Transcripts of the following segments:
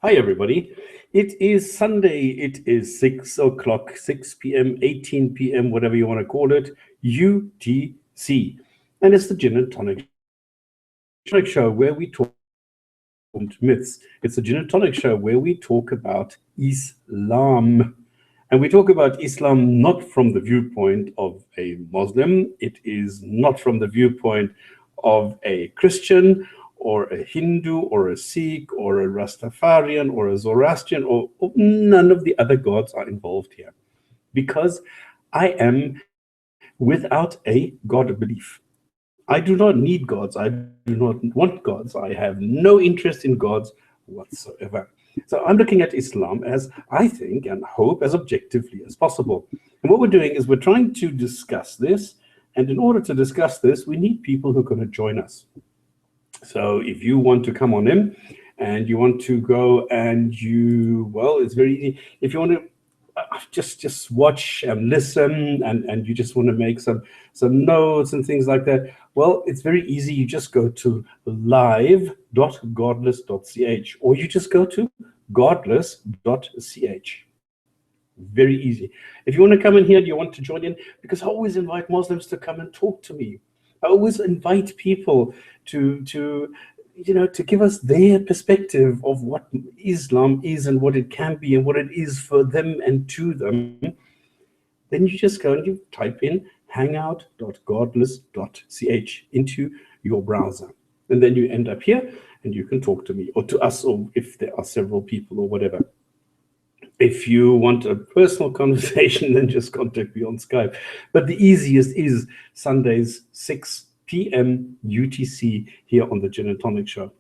Hi, everybody. It is Sunday. It is 6 o'clock, 6 p.m., 18 p.m., whatever you want to call it, UTC. And it's the Gin and Tonic show where we talk myths. It's the Gin and Tonic show where we talk about Islam. And we talk about Islam not from the viewpoint of a Muslim. It is not from the viewpoint of a Christian or a Hindu or a Sikh or a Rastafarian or a Zoroastrian, or none of the other gods are involved here. Because I am without a God belief. I do not need gods. I do not want gods. I have no interest in gods whatsoever. So I'm looking at Islam as, I think and hope, as objectively as possible. And what we're doing is we're trying to discuss this. And in order to discuss this, we need people who are going to join us. So if you want to come on in and you want to go and well, it's very easy. If you want to just watch and listen and you just want to make some notes and things like that, well, it's very easy. You just go to live.godless.ch or you just go to godless.ch. Very easy. If you want to come in here, you want to join in, because I always invite Muslims to come and talk to me. I always invite people to give us their perspective of what Islam is and what it can be and what it is for them and to them. Then you just go and you type in hangout.godless.ch into your browser. And then you end up here and you can talk to me or to us, or if there are several people or whatever. If you want a personal conversation, then just contact me on Skype. But the easiest is Sundays, 6 p.m. UTC here on the Gin and Tonic show.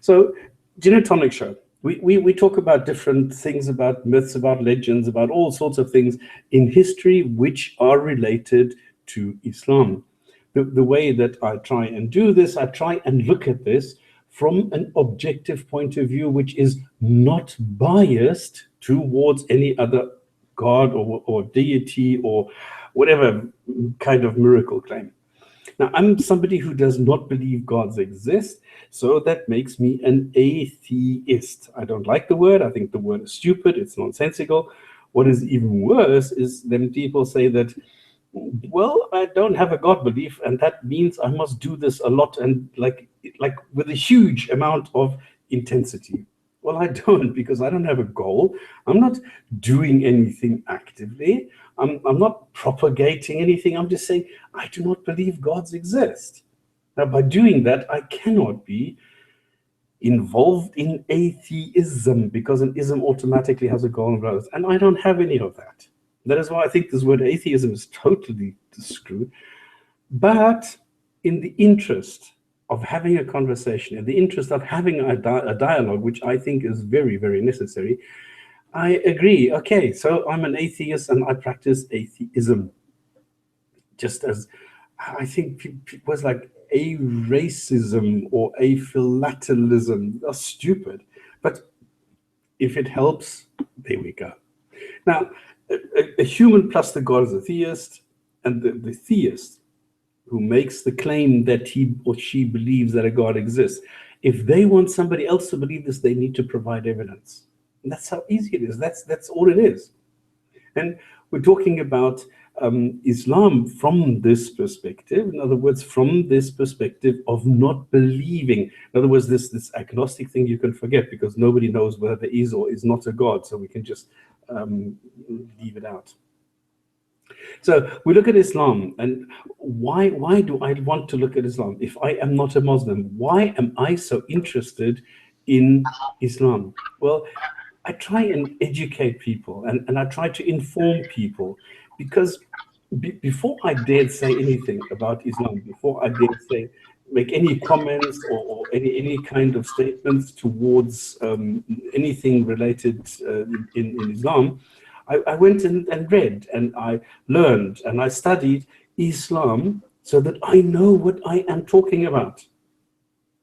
So, Gin and Tonic show. We talk about different things, about myths, about legends, about all sorts of things in history which are related to Islam. The way that I try and do this, I try and look at this from an objective point of view, which is not biased towards any other god or deity or whatever kind of miracle claim. Now, I'm somebody who does not believe gods exist, so that makes me an atheist. I don't like the word. I think the word is stupid. It's nonsensical. What is even worse is when people say that, well, I don't have a God belief, and that means I must do this a lot and like with a huge amount of intensity. Well, I don't, because I don't have a goal. I'm not doing anything actively. I'm not propagating anything. I'm just saying I do not believe gods exist. Now, by doing that, I cannot be involved in atheism, because an ism automatically has a goal and values, and I don't have any of that. That is why I think this word atheism is totally screwed. But in the interest of having a conversation, in the interest of having a dialogue, which I think is very, very necessary, I agree. Okay, so I'm an atheist and I practice atheism. Just as I think was like a racism or a philatalism are stupid. But if it helps, there we go. Now, a human plus the god is a theist, and the theist who makes the claim that he or she believes that a God exists, if they want somebody else to believe this, they need to provide evidence. And that's how easy it is. That's all it is. And we're talking about Islam from this perspective. In other words, from this perspective of not believing. In other words, this agnostic thing you can forget, because nobody knows whether there is or is not a God. So we can just leave it out. So we look at Islam, and why do I want to look at Islam? If I am not a Muslim, why am I so interested in Islam? Well, I try and educate people, and I try to inform people, because before I dared say anything about Islam, before I dared make any comments or any kind of statements towards anything related in Islam, I went and read, and I learned, and I studied Islam so that I know what I am talking about.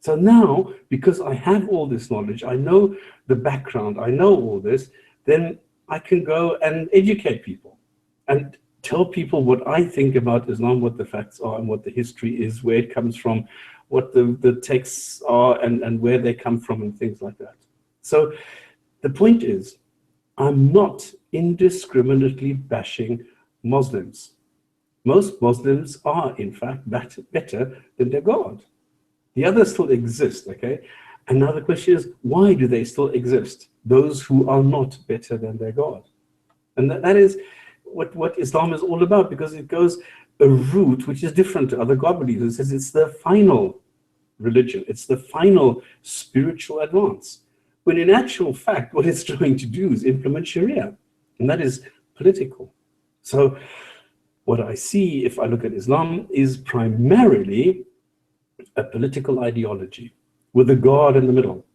So now, because I have all this knowledge, I know the background, I know all this, then I can go and educate people and tell people what I think about Islam, what the facts are and what the history is, where it comes from, what the texts are and where they come from and things like that. So the point is, I'm not indiscriminately bashing Muslims. Most Muslims are, in fact, better than their God. The others still exist, okay? And now the question is, why do they still exist? Those who are not better than their God. And that is what Islam is all about, because it goes a route which is different to other God beliefs. It says it's the final religion. It's the final spiritual advance. When in actual fact, what it's trying to do is implement Sharia, and that is political. So what I see, if I look at Islam, is primarily a political ideology with a God in the middle.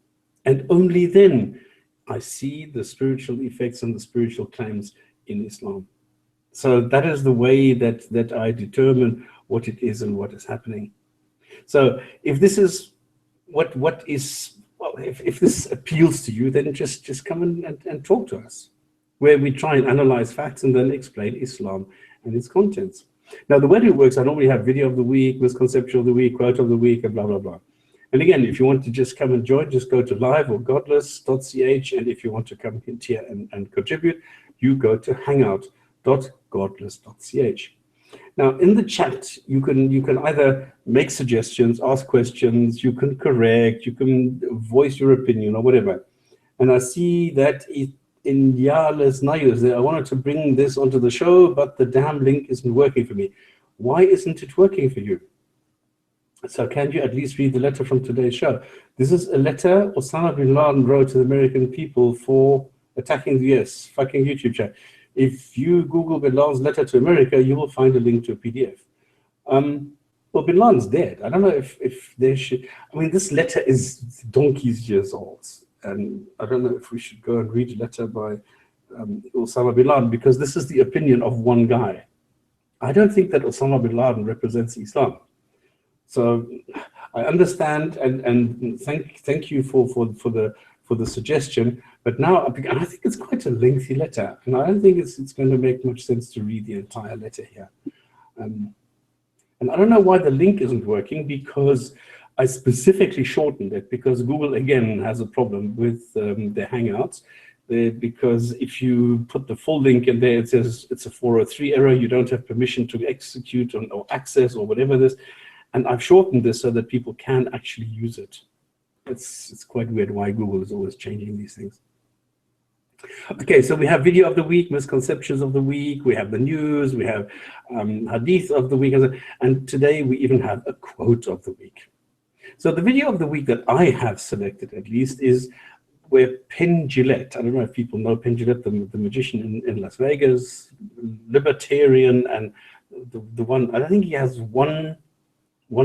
And only then I see the spiritual effects and the spiritual claims in Islam. So that is the way that I determine what it is and what is happening. So if this is what is, well, if this appeals to you, then just come and talk to us, where we try and analyze facts and then explain Islam and its contents. Now, the way it works, I normally have video of the week, misconception of the week, quote of the week, and blah, blah, blah. And again, if you want to just come and join, just go to live or godless.ch. And if you want to come here and contribute, you go to hangout.godless.ch. Now, in the chat, you can either make suggestions, ask questions, you can correct, you can voice your opinion or whatever. And I see that in Yales Nayus, I wanted to bring this onto the show, but the damn link isn't working for me. Why isn't it working for you? So can you at least read the letter from today's show? This is a letter Osama bin Laden wrote to the American people for attacking the US, fucking YouTube chat. If you Google bin Laden's letter to America, you will find a link to a PDF. Well, bin Laden's dead. I don't know if they should. I mean, this letter is donkey's years old. And I don't know if we should go and read a letter by Osama bin Laden, because this is the opinion of one guy. I don't think that Osama bin Laden represents Islam. So I understand and thank you for the suggestion. But now I think it's quite a lengthy letter, and I don't think it's going to make much sense to read the entire letter here. And I don't know why the link isn't working, because I specifically shortened it, because Google again has a problem with their Hangouts. Because if you put the full link in there, it says it's a 403 error. You don't have permission to execute or access or whatever this. And I've shortened this so that people can actually use it. It's quite weird why Google is always changing these things. Okay, so we have video of the week, misconceptions of the week, we have the news, we have Hadith of the week, and today we even have a quote of the week. So the video of the week that I have selected, at least, is where Penn, Jillette, I don't know if people know Penn, Jillette, the magician in Las Vegas, libertarian, and the one, I think he has one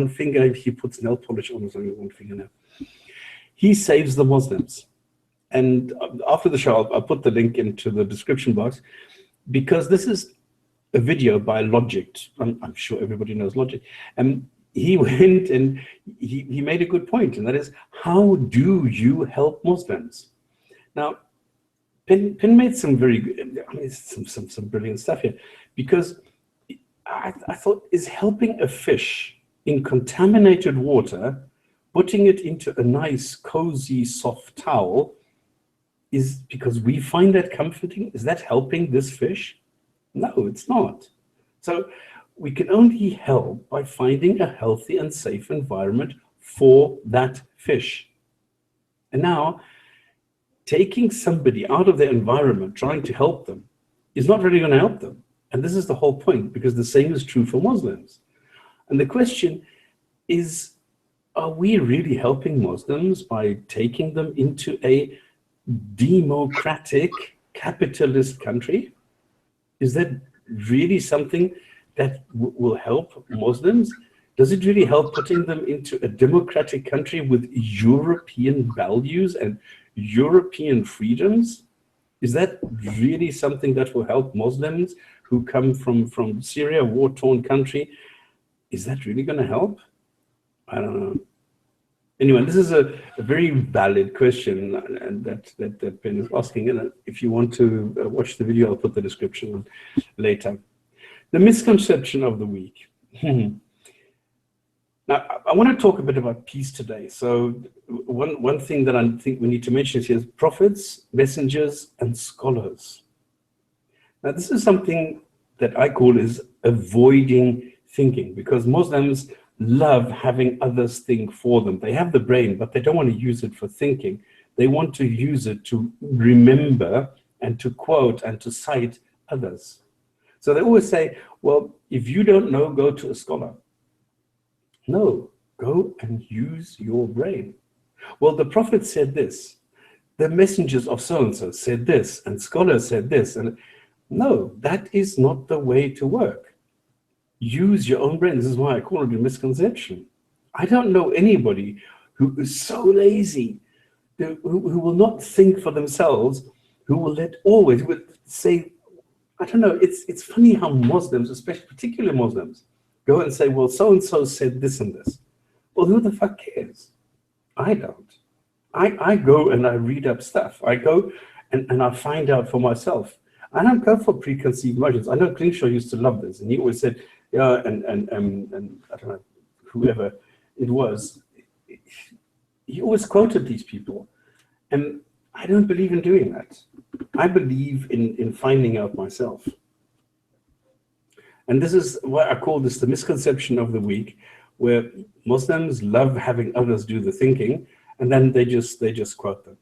finger, he puts nail polish on his one fingernail. He saves the Muslims. And after the show, I'll put the link into the description box, because this is a video by Logicked. I'm sure everybody knows Logicked. And he went and he made a good point, and that is, how do you help Muslims? Now, Penn made some very good, I mean, some brilliant stuff here, because I thought, is helping a fish in contaminated water, putting it into a nice, cozy, soft towel, is because we find that comforting? Is that helping this fish? No, it's not. So we can only help by finding a healthy and safe environment for that fish. And now, taking somebody out of their environment, trying to help them, is not really going to help them. And this is the whole point, because the same is true for Muslims. And the question is, are we really helping Muslims by taking them into a democratic capitalist country? Is that really something that will help Muslims? Does it really help putting them into a democratic country with European values and European freedoms? Is that really something that will help Muslims who come from Syria, a war-torn country? Is that really going to help? I don't know. Anyway, this is a very valid question and that Penn is asking. And if you want to watch the video, I'll put the description later. The misconception of the week. Now, I want to talk a bit about peace today. So one thing that I think we need to mention is here is prophets, messengers, and scholars. Now, this is something that I call is avoiding thinking, because Muslims love having others think for them. They have the brain, but they don't want to use it for thinking. They want to use it to remember and to quote and to cite others. So they always say, well, if you don't know, go to a scholar. No, go and use your brain. Well, the Prophet said this. The messengers of so-and-so said this, and scholars said this. And no, that is not the way to work. Use your own brain. This is why I call it a misconception. I don't know anybody who is so lazy, who will not think for themselves, who will who would say, I don't know, it's funny how Muslims, especially particularly Muslims, go and say, well, so-and-so said this and this. Well, who the fuck cares? I don't. I go and I read up stuff. I go and I find out for myself. I don't go for preconceived notions. I know Crenshaw used to love this, and he always said, yeah, and I don't know, whoever it was, he always quoted these people. And I don't believe in doing that. I believe in finding out myself. And this is why I call this the misconception of the week, where Muslims love having others do the thinking, and then they just quote them.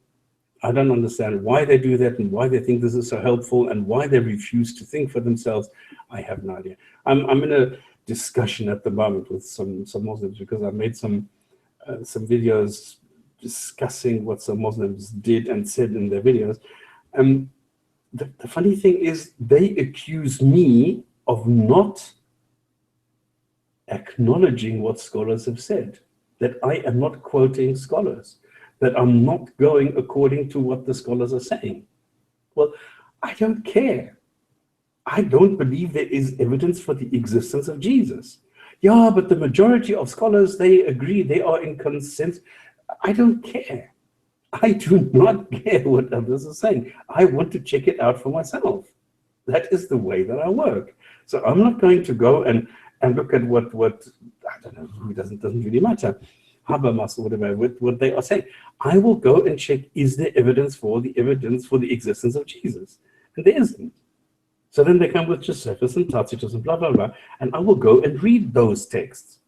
I don't understand why they do that and why they think this is so helpful and why they refuse to think for themselves. I have no idea. I'm in a discussion at the moment with some Muslims, because I made some videos discussing what some Muslims did and said in their videos. The funny thing is they accuse me of not acknowledging what scholars have said, that I am not quoting scholars, that I'm not going according to what the scholars are saying. Well, I don't care. I don't believe there is evidence for the existence of Jesus. Yeah, but the majority of scholars, they agree, they are in consensus. I don't care. I do not care what others are saying. I want to check it out for myself. That is the way that I work. So I'm not going to go and look at what I don't know, it doesn't really matter, Habermas or whatever, what they are saying. I will go and check, is there evidence for the existence of Jesus? And there isn't. So then they come with Josephus and Tacitus and blah, blah, blah, and I will go and read those texts.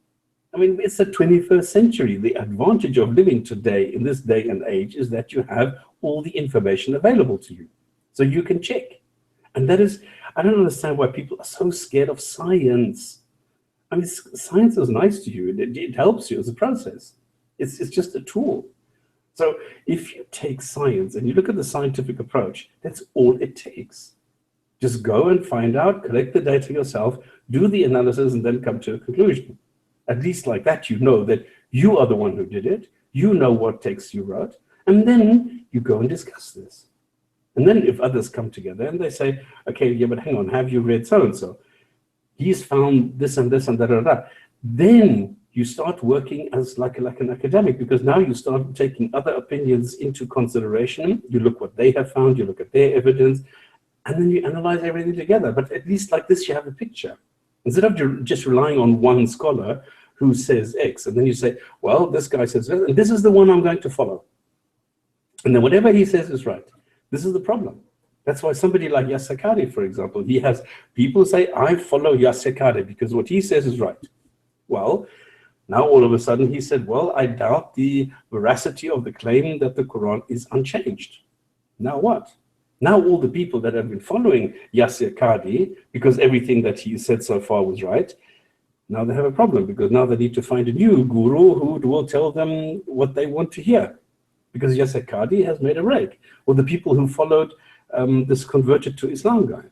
I mean, it's the 21st century. The advantage of living today in this day and age is that you have all the information available to you. So you can check. And that is, I don't understand why people are so scared of science. I mean, science is nice to you. It helps you as a process. It's just a tool. So if you take science and you look at the scientific approach, that's all it takes. Just go and find out, collect the data yourself, do the analysis, and then come to a conclusion. At least like that, you know that you are the one who did it. You know what text you wrote. And then you go and discuss this. And then if others come together and they say, okay, yeah, but hang on, have you read so-and-so? He's found this and this and da-da-da. Then you start working as like an academic, because now you start taking other opinions into consideration. You look what they have found, you look at their evidence, and then you analyze everything together. But at least like this, you have a picture. Instead of just relying on one scholar who says X, and then you say, well, this guy says this, and this is the one I'm going to follow. And then whatever he says is right. This is the problem. That's why somebody like Yasser Qadhi, for example, he has people say, I follow Yasser Qadhi because what he says is right. Well, now all of a sudden he said, well, I doubt the veracity of the claim that the Quran is unchanged. Now what? Now all the people that have been following Yasser Qadhi, because everything that he said so far was right, now they have a problem, because now they need to find a new guru who will tell them what they want to hear. Because Yasser Qadhi has made a break. Or the people who followed this converted to Islam guy,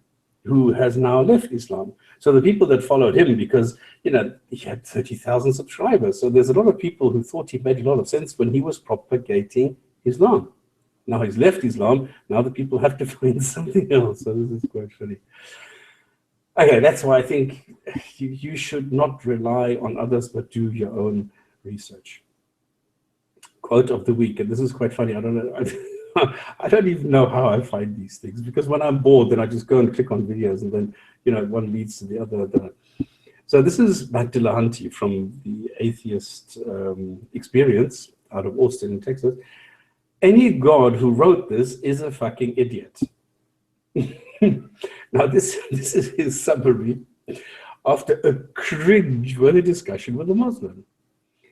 who has now left Islam. So the people that followed him, because he had 30,000 subscribers. So there's a lot of people who thought he made a lot of sense when he was propagating Islam. Now he's left Islam. Now the people have to find something else. So this is quite funny. Okay, that's why I think you should not rely on others, but do your own research. Quote of the week, and this is quite funny. I don't know. I don't even know how I find these things, because when I'm bored, then I just go and click on videos, and then one leads to the other. So this is Matt Dillahunty from the Atheist Experience out of Austin, in Texas. Any God who wrote this is a fucking idiot. Now, this is his summary after a cringe-worthy discussion with a Muslim.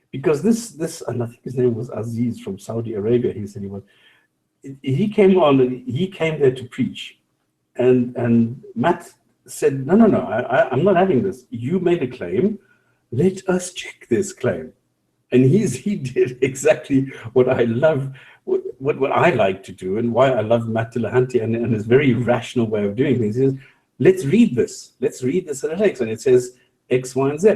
Because this, and I think his name was Aziz from Saudi Arabia, he said he came on and he came there to preach. And Matt said, no, I'm not having this. You made a claim. Let us check this claim. And he did exactly what I love, what I like to do, and why I love Matt Dillahunty and his very rational way of doing things is, let's read this. Let's read this in the text. And it says X, Y, and Z.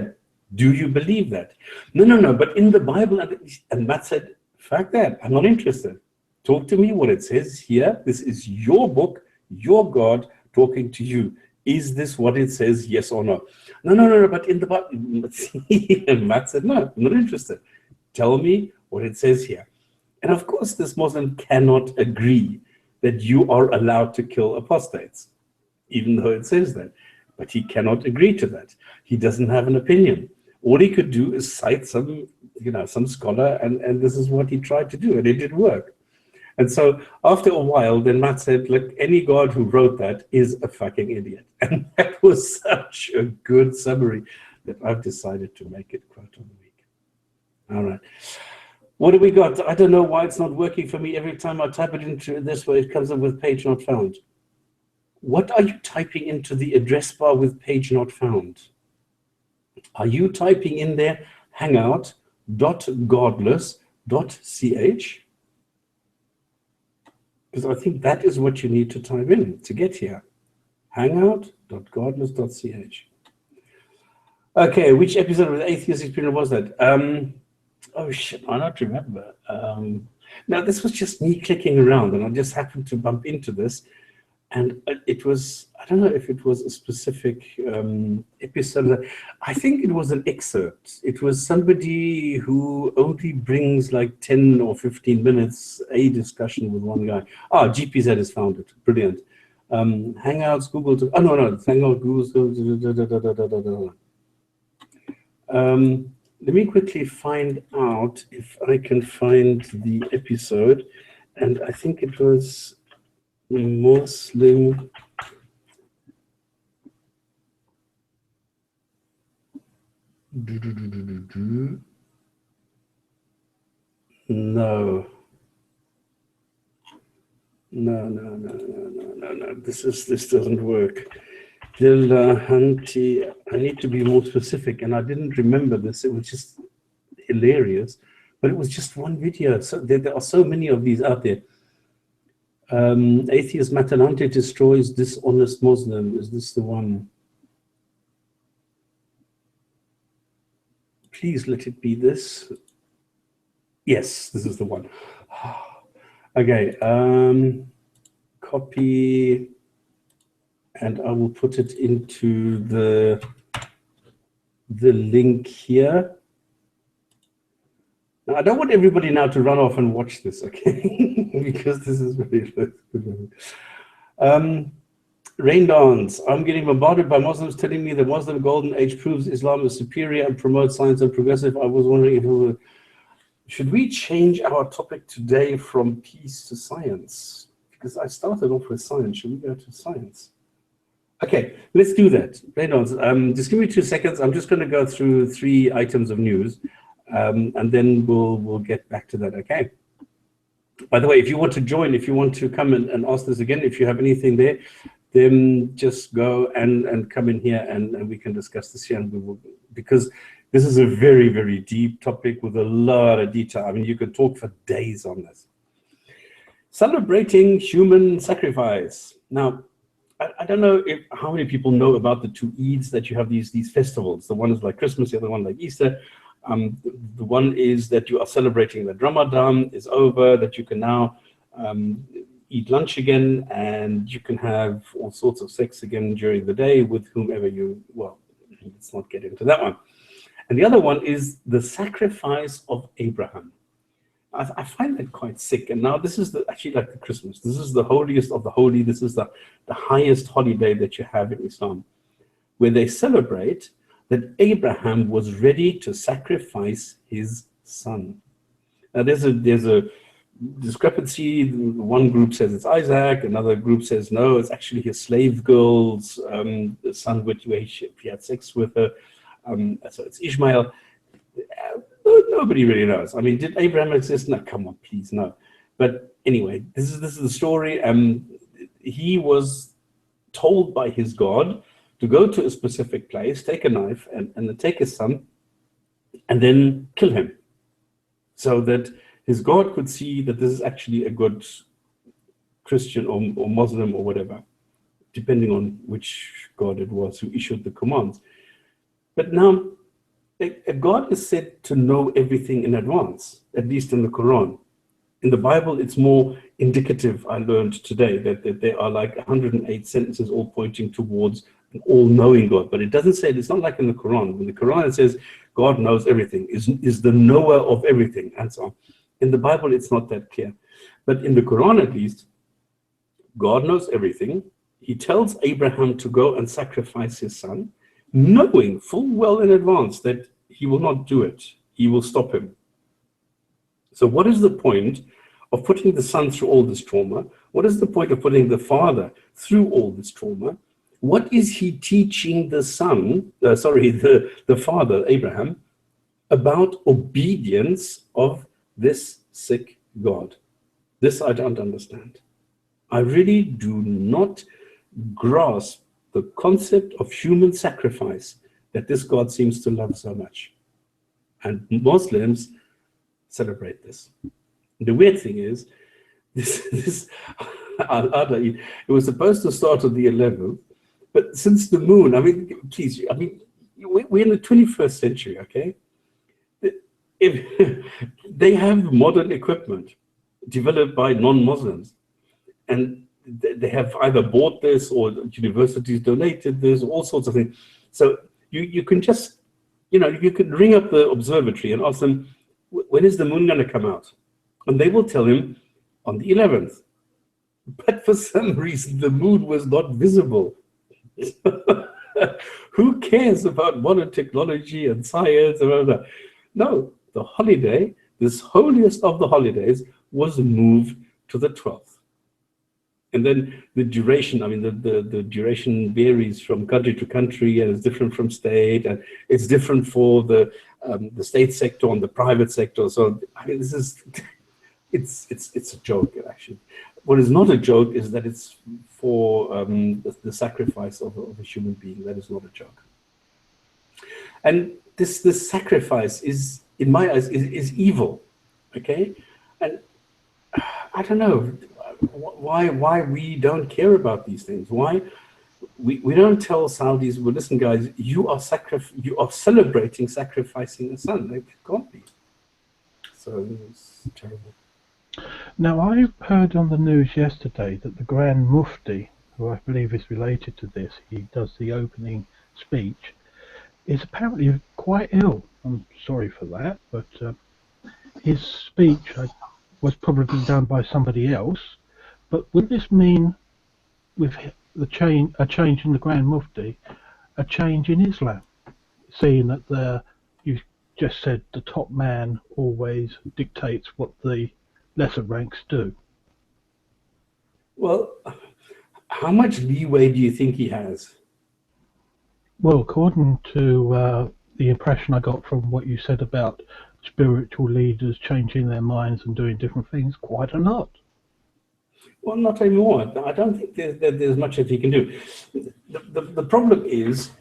Do you believe that? No, but in the Bible, and Matt said, fuck that, I'm not interested. Talk to me what it says here. This is your book, your God talking to you. Is this what it says, yes or no? No, but in the Bible, and Matt said, no, I'm not interested. Tell me what it says here. And of course, this Muslim cannot agree that you are allowed to kill apostates, even though it says that. But he cannot agree to that. He doesn't have an opinion. All he could do is cite some scholar, and this is what he tried to do, and it did work. And so after a while, then Matt said, look, any God who wrote that is a fucking idiot. And that was such a good summary that I've decided to make it quote of the week. All right. What do we got? I don't know why it's not working for me. Every time I type it into this way, it comes up with page not found. What are you typing into the address bar with page not found? Are you typing in there hangout.godless.ch? Because I think that is what you need to type in to get here. Hangout.godless.ch. Okay, which episode of the Atheist Experience was that? Oh shit, I don't remember. Now, this was just me clicking around, and I just happened to bump into this. And it was, I don't know if it was a specific episode. I think it was an excerpt. It was somebody who only brings like 10 or 15 minutes, a discussion with one guy. Ah, GPZ has found it. Brilliant. Hangouts, Google. No, Hangout, Google. Let me quickly find out if I can find the episode. And I think it was Muslim no. This doesn't work. Dillahunty. I need to be more specific, and I didn't remember this. It was just hilarious, but it was just one video. So there are so many of these out there. Atheist Matt Dillahunty destroys dishonest Muslim. Is this the one? Please let it be this. Yes, this is the one. Okay, copy, and I will put it into the link here. Now, I don't want everybody now to run off and watch this, okay? Because this is very Rain Dance. I'm getting bombarded by Muslims telling me the Muslim golden age proves Islam is superior and promotes science and progressive. I was wondering if should we change our topic today from peace to science? Because I started off with science. Should we go to science? Okay, let's do that. Rain Dance. Just give me 2 seconds. I'm just going to go through 3 items of news. And then we'll get back to that, okay? By the way, if you want to join, if you want to come and ask this again, if you have anything there, then just go and come in here and we can discuss this here. And we will, because this is a very, very deep topic with a lot of detail. I mean, you could talk for days on this. Celebrating human sacrifice. Now, I don't know how many people know about the 2 Eids that you have these festivals. The one is like Christmas, the other one like Easter. The one is that you are celebrating that Ramadan is over, that you can now eat lunch again, and you can have all sorts of sex again during the day with whomever well, let's not get into that one. And the other one is the sacrifice of Abraham. I find that quite sick. And now this is actually like the Christmas. This is the holiest of the holy. This is the highest holiday that you have in Islam, where they celebrate that Abraham was ready to sacrifice his son. Now there's a discrepancy. One group says it's Isaac, another group says no, it's actually his slave girl's son, where he had sex with her. So it's Ishmael. Nobody really knows. I mean, did Abraham exist? No, come on, please, no. But anyway, this is the story. He was told by his God to go to a specific place, take a knife, and then take his son, and then kill him, so that his God could see that this is actually a good Christian or Muslim or whatever, depending on which God it was who issued the commands. But now, a God is said to know everything in advance, at least in the Quran. In the Bible, it's more indicative, I learned today, that there are like 108 sentences all pointing towards an all-knowing God. But it doesn't say, it's not like in the Quran. In the Quran, it says God knows everything, is the knower of everything, and so on. In the Bible, it's not that clear. But in the Quran, at least, God knows everything. He tells Abraham to go and sacrifice his son, knowing full well in advance that he will not do it. He will stop him. So what is the point of putting the son through all this trauma? What is the point of putting the father through all this trauma? What is he teaching the son, the father, Abraham, about obedience of this sick God? This I don't understand. I really do not grasp the concept of human sacrifice that this God seems to love so much. And Muslims celebrate this. The weird thing is, this it was supposed to start on the 11th, but since the moon, I mean, please, I mean, we're in the 21st century, okay? If they have modern equipment developed by non-Muslims, and they have either bought this or universities donated this, all sorts of things. So you can just, you could ring up the observatory and ask them, when is the moon going to come out? And they will tell him on the 11th. But for some reason, the moon was not visible. Who cares about modern technology and science and all that? No, the holiday, this holiest of the holidays, was moved to the 12th. And then the duration, I mean, the duration varies from country to country, and it's different from state, and it's different for the state sector and the private sector. So, I mean, it's a joke, actually. What is not a joke is that it's for the sacrifice of a human being. That is not a joke. And this sacrifice is, in my eyes, is evil, okay? And I don't know why we don't care about these things. Why we don't tell Saudis, well, listen, guys, you are celebrating sacrificing a son. Like, it can't be. So it's terrible. Now, I heard on the news yesterday that the Grand Mufti, who I believe is related to this, he does the opening speech, is apparently quite ill. I'm sorry for that, but his speech was probably done by somebody else. But would this mean, with a change in the Grand Mufti, a change in Islam? Seeing that you just said the top man always dictates what the lesser ranks do. Well, how much leeway do you think he has? Well, according to the impression I got from what you said about spiritual leaders changing their minds and doing different things, quite a lot. Well, not anymore. I don't think there's much that he can do. The problem is,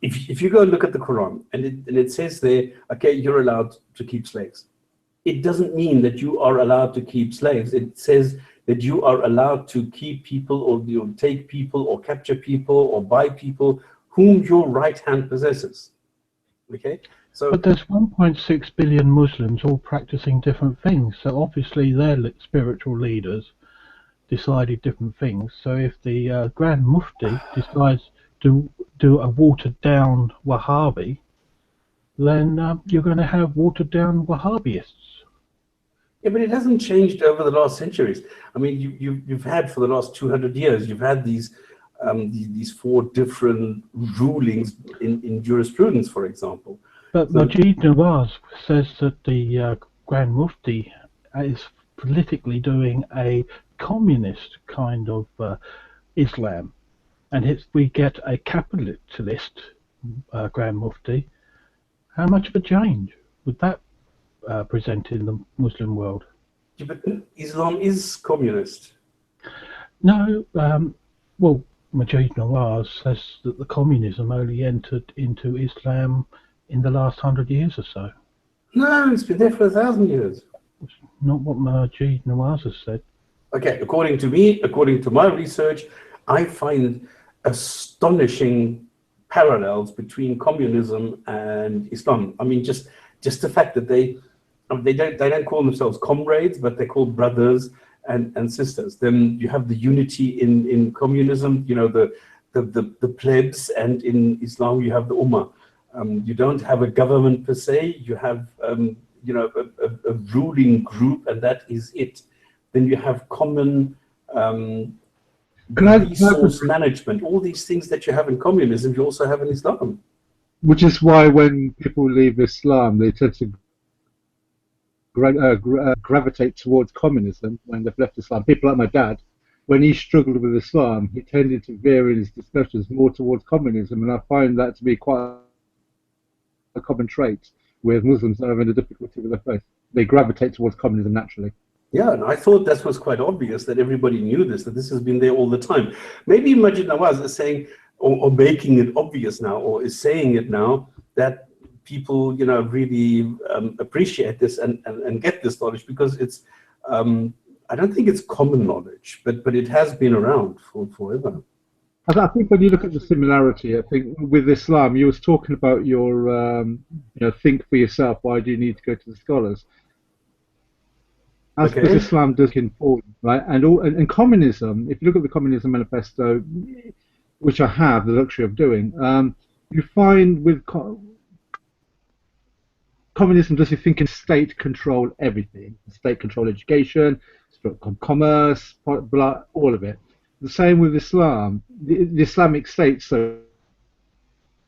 if you go and look at the Quran, and it says there, okay, you're allowed to keep slaves. It doesn't mean that you are allowed to keep slaves. It says that you are allowed to keep people, or take people, or capture people, or buy people whom your right hand possesses. Okay? So, but there's 1.6 billion Muslims all practicing different things. So obviously their spiritual leaders decided different things. So if the Grand Mufti decides to do a watered down Wahhabi, then you're going to have watered down Wahhabists. Yeah, but it hasn't changed over the last centuries. I mean, you've had for the last 200 years, you've had these these four different rulings in jurisprudence, for example. But So, Majid Nawaz says that the Grand Mufti is politically doing a communist kind of Islam, and we get a capitalist Grand Mufti. How much of a change would that present in the Muslim world? yeah, but Islam is communist. No, well, Majid Nawaz says that the communism only entered into Islam in the last 100 years or so. No, it's been there for 1,000 years. It's not what Majid Nawaz has said. Okay, according to me, according to my research, I find astonishing parallels between communism and Islam. I mean, just the fact that they don't call themselves comrades, but they're called brothers and sisters. Then you have the unity in communism, you know, the plebs, and in Islam you have the ummah. You don't have a government per se. You have you know, a ruling group, and that is it. Then you have common resource management. All these things that you have in communism, you also have in Islam. Which is why when people leave Islam, they tend to gravitate towards communism when they've left Islam. People like my dad, when he struggled with Islam, he tended to veer in his discussions more towards communism, and I find that to be quite a common trait with Muslims that are in a difficulty with their faith. They gravitate towards communism naturally. Yeah, and I thought that was quite obvious, that everybody knew this, that this has been there all the time. Maybe Majid Nawaz is saying, or making it obvious now, or is saying it now, that people, you know, really appreciate this and get this knowledge, because it's, I don't think it's common knowledge, but it has been around for forever. I think when you look at the similarity, I think with Islam, you was talking about your, you know, think for yourself. Why do you need to go to the scholars? As Okay. Islam does inform, right? And communism, if you look at the Communism Manifesto, which I have the luxury of doing, you find with communism does you think in state control everything, state control education, commerce, blah, all of it. The same with Islam. The Islamic State, so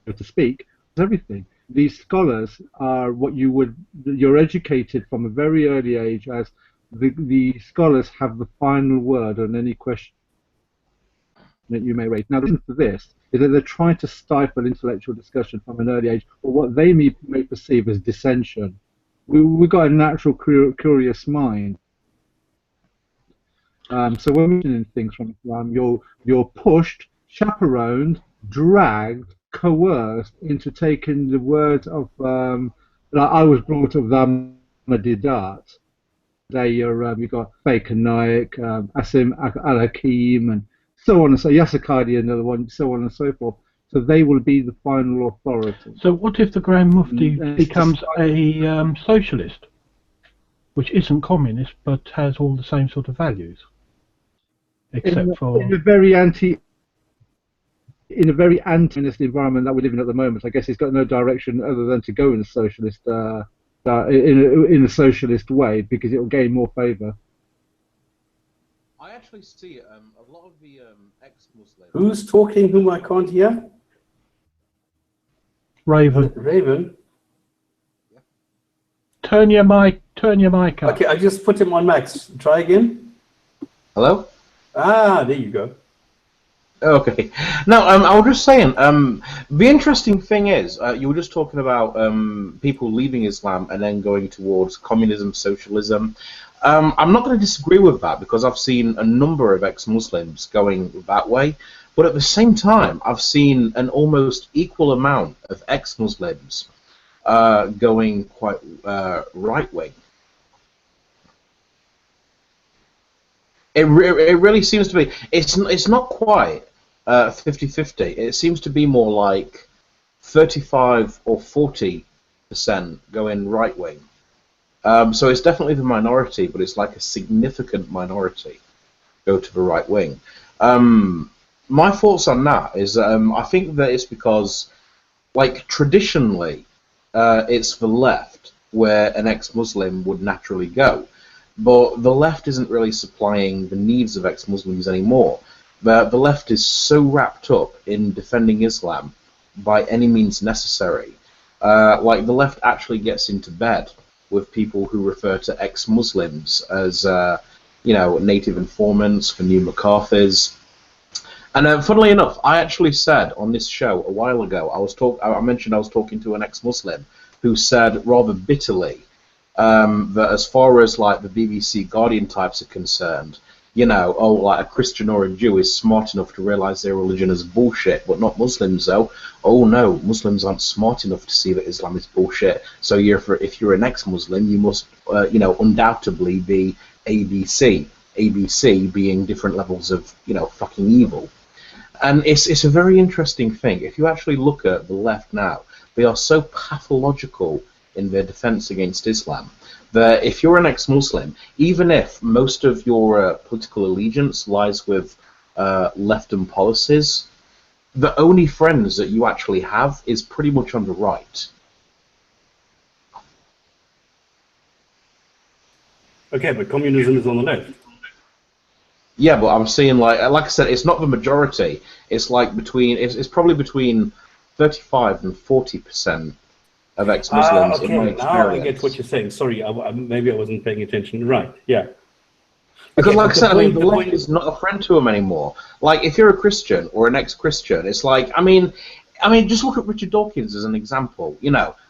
to speak, is everything. These scholars are what you're educated from a very early age as the scholars have the final word on any question that you may raise. Now, the reason for this is that they're trying to stifle intellectual discussion from an early age, or what they may perceive as dissension. We've got a natural, curious mind. So when we're mentioning things from Islam, you're pushed, chaperoned, dragged, coerced into taking the words of, like I was brought up with Ahmadiyyat. There you've got Baker Naik, Asim Al-Hakim, and so on and so, Yasakadi, another one, so on and so forth. So they will be the final authority. So what if the Grand Mufti becomes a socialist, which isn't communist but has all the same sort of values, except for in a very anti-communist environment that we're living at the moment? I guess it's got no direction other than to go in a socialist in a socialist way, because it will gain more favour. I actually see a lot of the ex-Muslims. Who's talking whom I can't hear? Raven. Raven. Turn your mic up. Okay, I just put him on max. Try again. Hello? Ah, there you go. Okay. No, I was just saying, the interesting thing is, you were just talking about people leaving Islam and then going towards communism, socialism. I'm not going to disagree with that, because I've seen a number of ex-Muslims going that way, but at the same time, I've seen an almost equal amount of ex-Muslims going quite right-wing. It really seems to be. It's not quite 50-50. It seems to be more like 35 or 40% going right wing. So it's definitely the minority, but it's like a significant minority go to the right wing. My thoughts on that is I think that it's because, like, traditionally, it's the left where an ex-Muslim would naturally go. But the left isn't really supplying the needs of ex-Muslims anymore. The left is so wrapped up in defending Islam by any means necessary. Like, the left actually gets into bed with people who refer to ex-Muslims as, native informants for new McCarthys. And funnily enough, I actually said on this show a while ago, I mentioned I was talking to an ex-Muslim who said rather bitterly that as far as like the BBC Guardian types are concerned, like a Christian or a Jew is smart enough to realize their religion is bullshit, but not Muslims though. Oh no, Muslims aren't smart enough to see that Islam is bullshit. So if you're an ex-Muslim, you must, undoubtedly be ABC. ABC being different levels of, fucking evil. And it's a very interesting thing. If you actually look at the left now, they are so pathological in their defense against Islam that if you're an ex-Muslim, even if most of your political allegiance lies with left-wing policies, the only friends that you actually have is pretty much on the right. Okay, but communism is on the left. Yeah, but I'm seeing like I said, it's not the majority. It's like it's probably between 35 and 40% of ex-Muslims in my experience. Now I get what you're saying. Sorry, maybe I wasn't paying attention. Right, yeah. Because like I said, the left is not a friend to them anymore. Like, if you're a Christian or an ex-Christian, it's like, I mean, just look at Richard Dawkins as an example.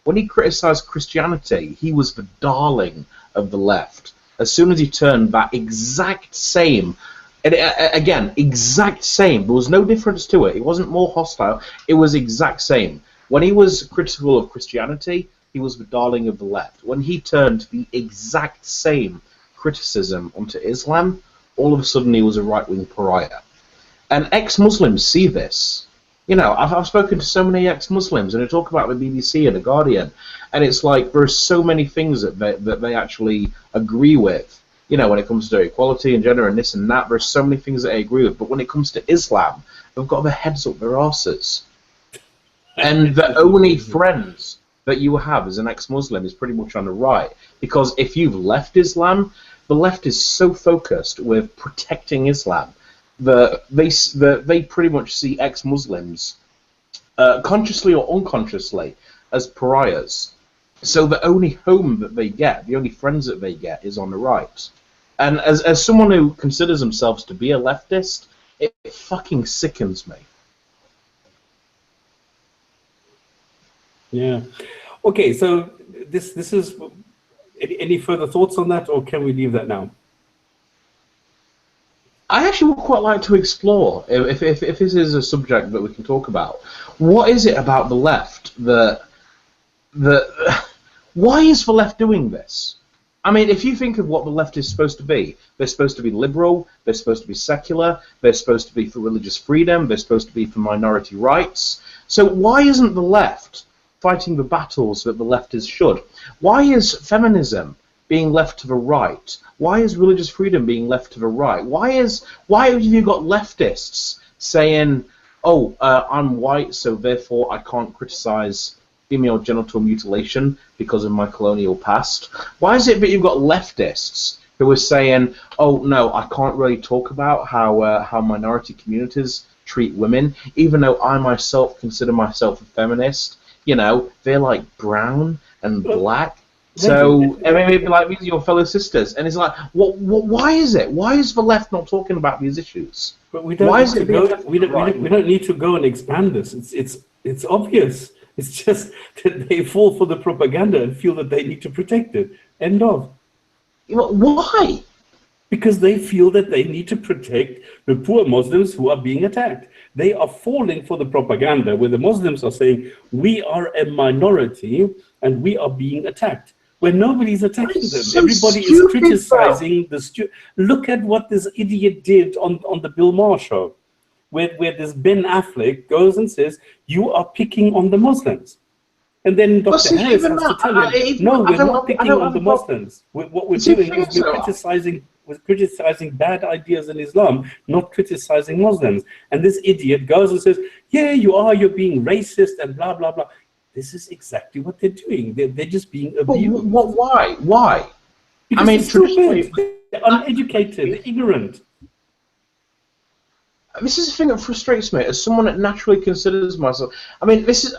When he criticized Christianity, he was the darling of the left. As soon as he turned that exact same, exact same, there was no difference to it. It wasn't more hostile. It was exact same. When he was critical of Christianity, he was the darling of the left. When he turned the exact same criticism onto Islam, all of a sudden he was a right-wing pariah. And ex-Muslims see this. I've spoken to so many ex-Muslims, and they talk about the BBC and the Guardian, and it's like there are so many things that they actually agree with. When it comes to equality and gender and this and that, there's so many things that they agree with. But when it comes to Islam, they've got their heads up their arses. And the only friends that you have as an ex-Muslim is pretty much on the right. Because if you've left Islam, the left is so focused with protecting Islam that they pretty much see ex-Muslims, consciously or unconsciously, as pariahs. So the only home that they get, the only friends that they get, is on the right. And as someone who considers themselves to be a leftist, it fucking sickens me. Yeah. Okay, so this is... Any further thoughts on that, or can we leave that now? I actually would quite like to explore, if this is a subject that we can talk about, what is it about the left why is the left doing this? I mean, if you think of what the left is supposed to be, they're supposed to be liberal, they're supposed to be secular, they're supposed to be for religious freedom, they're supposed to be for minority rights. So why isn't the left fighting the battles that the leftists should? Why is feminism being left to the right? Why is religious freedom being left to the right? Why have you got leftists saying, oh, I'm white, so therefore I can't criticize female genital mutilation because of my colonial past? Why is it that you've got leftists who are saying, oh, no, I can't really talk about how minority communities treat women, even though I myself consider myself a feminist? They're like brown and black. So, I mean, maybe like these are your fellow sisters, and it's like, why is it? Why is the left not talking about these issues? But we don't. We don't need to go and expand this. It's obvious. It's just that they fall for the propaganda and feel that they need to protect it. End of. Why? Because they feel that they need to protect the poor Muslims who are being attacked. They are falling for the propaganda where the Muslims are saying, we are a minority and we are being attacked. When nobody's attacking them. So everybody is criticizing the Look at what this idiot did on the Bill Maher show, where this Ben Affleck goes and says, you are picking on the Muslims. And then Dr. Harris has to tell him, no, we're not picking on the Muslims. What we're doing is we're criticizing bad ideas in Islam, not criticizing Muslims. And this idiot goes and says, yeah, you're being racist and blah, blah, blah. This is exactly what they're doing. They're just being abused. Why? Because they're stupid. They're uneducated. They're ignorant. this is the thing that frustrates me as someone that naturally considers myself. I mean, this is.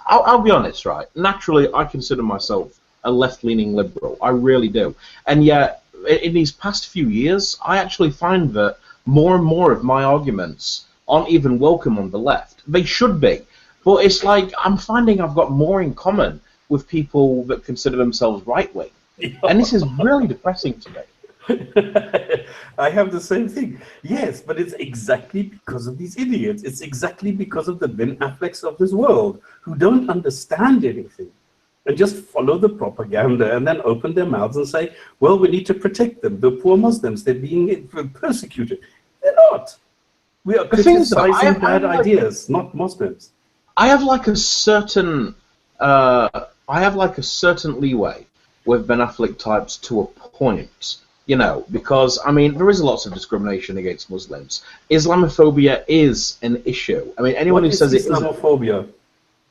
I'll be honest, right? Naturally, I consider myself a left-leaning liberal. I really do. And yet, in these past few years, I actually find that more and more of my arguments aren't even welcome on the left. They should be. But it's like I'm finding I've got more in common with people that consider themselves right-wing. And this is really depressing to me. I have the same thing. Yes, but it's exactly because of these idiots. It's exactly because of the Ben Afflecks of this world who don't understand anything and just follow the propaganda and then open their mouths and say, well, we need to protect them. The poor Muslims, they're being persecuted. They're not. We are criticizing bad ideas, not Muslims. I have like a certain leeway with Ben Affleck types to a point. You know, because, I mean, there is lots of discrimination against Muslims. Islamophobia is an issue. I mean, anyone who says Islamophobia?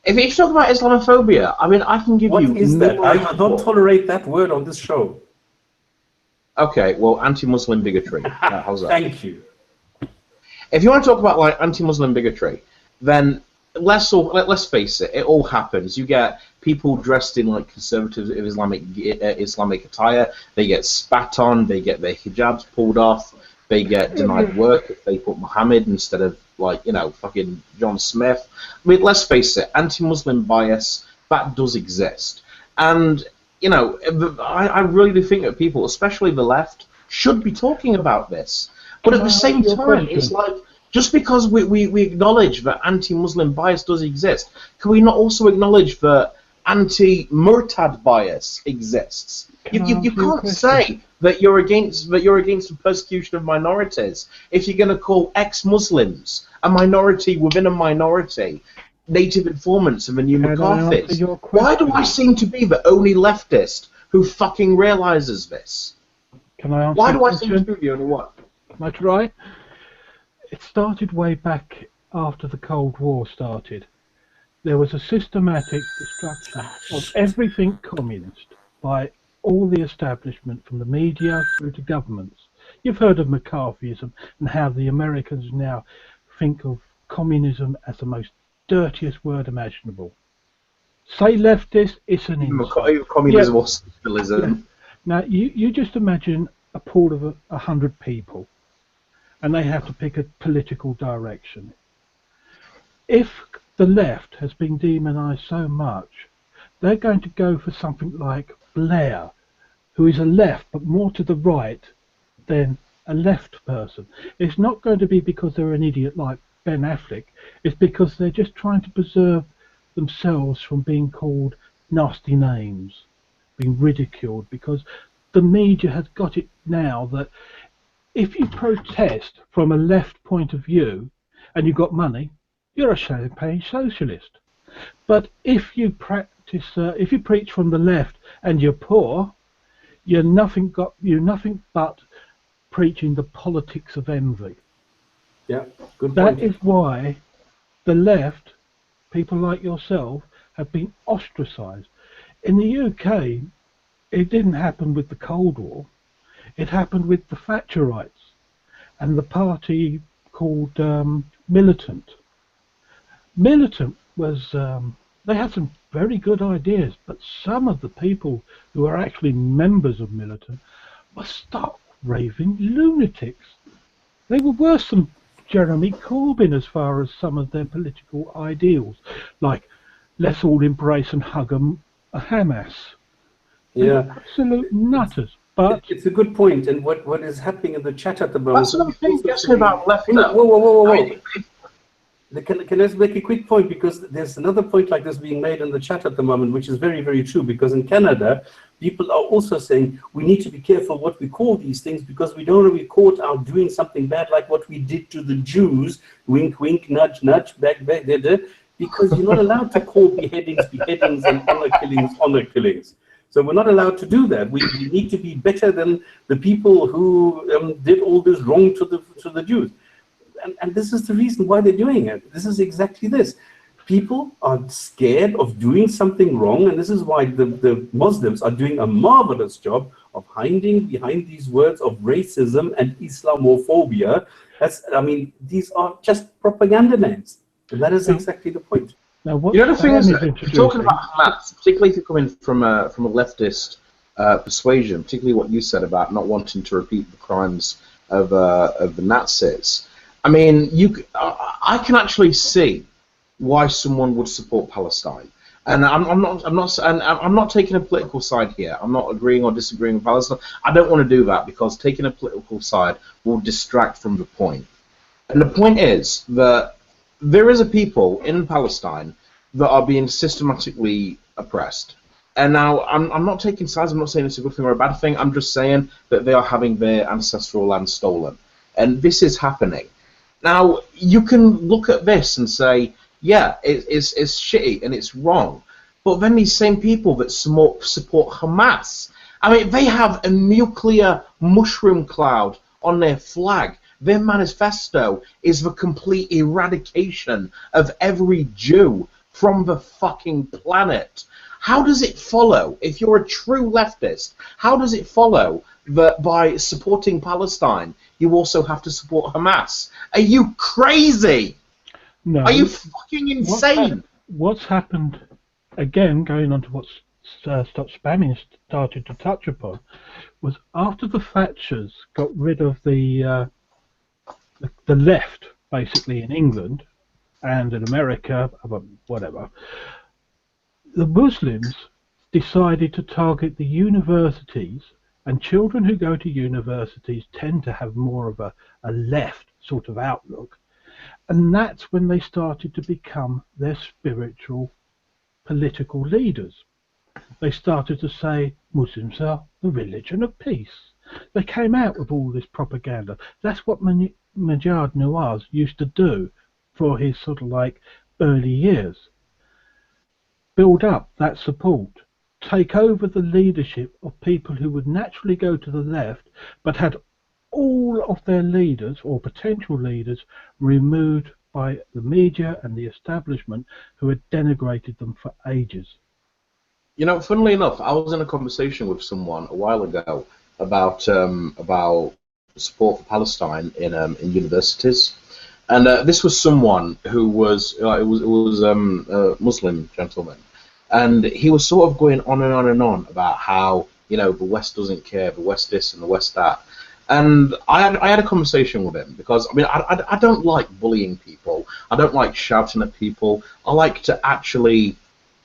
If you talk about Islamophobia, I mean, I can give you... What is that? I don't tolerate that word on this show. Okay, well, anti-Muslim bigotry. How's that? Thank you. If you want to talk about, like, anti-Muslim bigotry, then let's face it, it all happens. You get people dressed in like conservative Islamic attire. They get spat on. They get their hijabs pulled off. They get denied work if they put Muhammad instead of fucking John Smith. I mean, let's face it, anti-Muslim bias that does exist, and I really do think that people, especially the left, should be talking about this. But at the same time, it's like, just because we acknowledge that anti-Muslim bias does exist, can we not also acknowledge that anti-Murtad bias exists? You can't say that you're against the persecution of minorities if you're going to call ex-Muslims a minority within a minority, native informants of a new McCarthy's. Why do I seem to be the only leftist who fucking realizes this? Can I answer? Why do I seem to be the only one? Can I try? It started way back after the Cold War started. There was a systematic destruction of everything communist by all the establishment, from the media through to governments. You've heard of McCarthyism and how the Americans now think of communism as the most dirtiest word imaginable. Say leftist, it's an insult. Communism or socialism. Now, you just imagine a pool of 100 people, and they have to pick a political direction. If the left has been demonized so much, they're going to go for something like Blair, who is a left, but more to the right than a left person. It's not going to be because they're an idiot like Ben Affleck. It's because they're just trying to preserve themselves from being called nasty names, being ridiculed, because the media has got it now that if you protest from a left point of view and you've got money, you're a champagne socialist. But if you if you preach from the left and you're poor, you're nothing but preaching the politics of envy. Yeah, good point. That is why the left, people like yourself, have been ostracized. In the UK, it didn't happen with the Cold War. It happened with the Thatcherites and the party called Militant. Militant was, they had some very good ideas, but some of the people who are actually members of Militant were stark raving lunatics. They were worse than Jeremy Corbyn as far as some of their political ideals, like let's all embrace and hug a Hamas. Yeah, absolute nutters. But it's a good point, and what is happening in the chat at the moment? That's what I'm thinking about left. Whoa. Can I just make a quick point, because there's another point like this being made in the chat at the moment, which is very, very true, because in Canada, people are also saying we need to be careful what we call these things, because we don't want to be caught out doing something bad like what we did to the Jews, wink, wink, nudge, nudge, back, there, because you're not allowed to call beheadings and honor killings. So we're not allowed to do that. We need to be better than the people who did all this wrong to the Jews. And this is the reason why they're doing it. This is exactly this. People are scared of doing something wrong, and this is why the Muslims are doing a marvelous job of hiding behind these words of racism and Islamophobia. I mean, these are just propaganda names, and that is exactly the point. Now, what The thing is, talking introducing, about Hamas, particularly if you're coming from a leftist persuasion, particularly what you said about not wanting to repeat the crimes of the Nazis. I mean, I can actually see why someone would support Palestine, and I'm not taking a political side here. I'm not agreeing or disagreeing with Palestine. I don't want to do that because taking a political side will distract from the point. And the point is that there is a people in Palestine that are being systematically oppressed. And now, I'm not taking sides, I'm not saying it's a good thing or a bad thing, I'm just saying that they are having their ancestral land stolen. And this is happening. Now, you can look at this and say, yeah, it's shitty and it's wrong. But then these same people that support Hamas, I mean, they have a nuclear mushroom cloud on their flag. Their manifesto is the complete eradication of every Jew from the fucking planet. How does it follow, if you're a true leftist, how does it follow that by supporting Palestine, you also have to support Hamas? Are you crazy? no, Are you fucking insane? what's happened, again, going on to what Stop Spamming started to touch upon, was after the Thatchers got rid of the left, basically, in England and in America, whatever, the Muslims decided to target the universities, and children who go to universities tend to have more of a left sort of outlook, and that's when they started to become their spiritual political leaders. They started to say Muslims are the religion of peace. They came out with all this propaganda. That's what Majid Nawaz used to do for his sort of like early years. Build up that support, take over the leadership of people who would naturally go to the left, but had all of their leaders or potential leaders removed by the media and the establishment who had denigrated them for ages. You know, funnily enough, I was in a conversation with someone a while ago about support for Palestine in universities, and this was someone who was a Muslim gentleman, and he was sort of going on and on and on about how, you know, the West doesn't care, the West this and the West that. And I had a conversation with him because, I mean, I don't like bullying people. I don't like shouting at people. I like to actually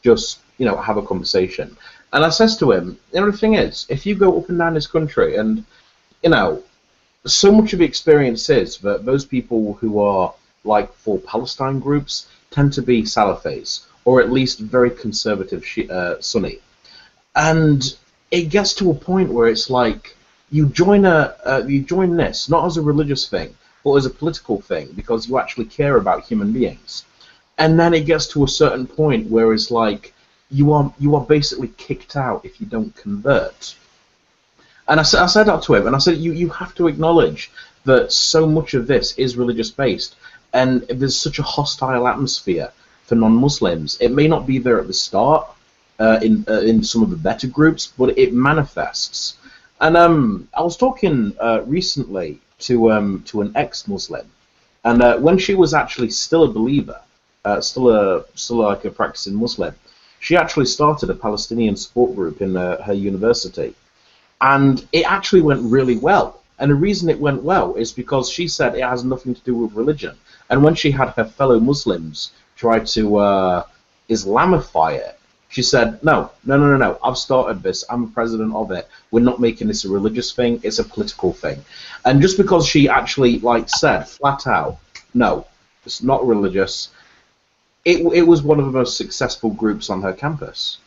just, you know, have a conversation. And I says to him, you know, the thing is, if you go up and down this country and, you know, so much of the experience is that those people who are, like, for Palestine groups tend to be Salafis, or at least very conservative Sunni. And it gets to a point where it's like, you join this not as a religious thing, but as a political thing, because you actually care about human beings. And then it gets to a certain point where it's like you are basically kicked out if you don't convert. And I said that to him, and I said you have to acknowledge that so much of this is religious based, and there's such a hostile atmosphere for non-Muslims. It may not be there at the start in some of the better groups, but it manifests. And I was talking recently to an ex-Muslim, and when she was actually still a believer, still like a practicing Muslim, she actually started a Palestinian support group in her university, and it actually went really well. And the reason it went well is because she said it has nothing to do with religion. And when she had her fellow Muslims try to Islamify it, she said, no, I've started this, I'm the president of it, we're not making this a religious thing, it's a political thing. And just because she actually, like, said flat out, no, it's not religious, it was one of the most successful groups on her campus.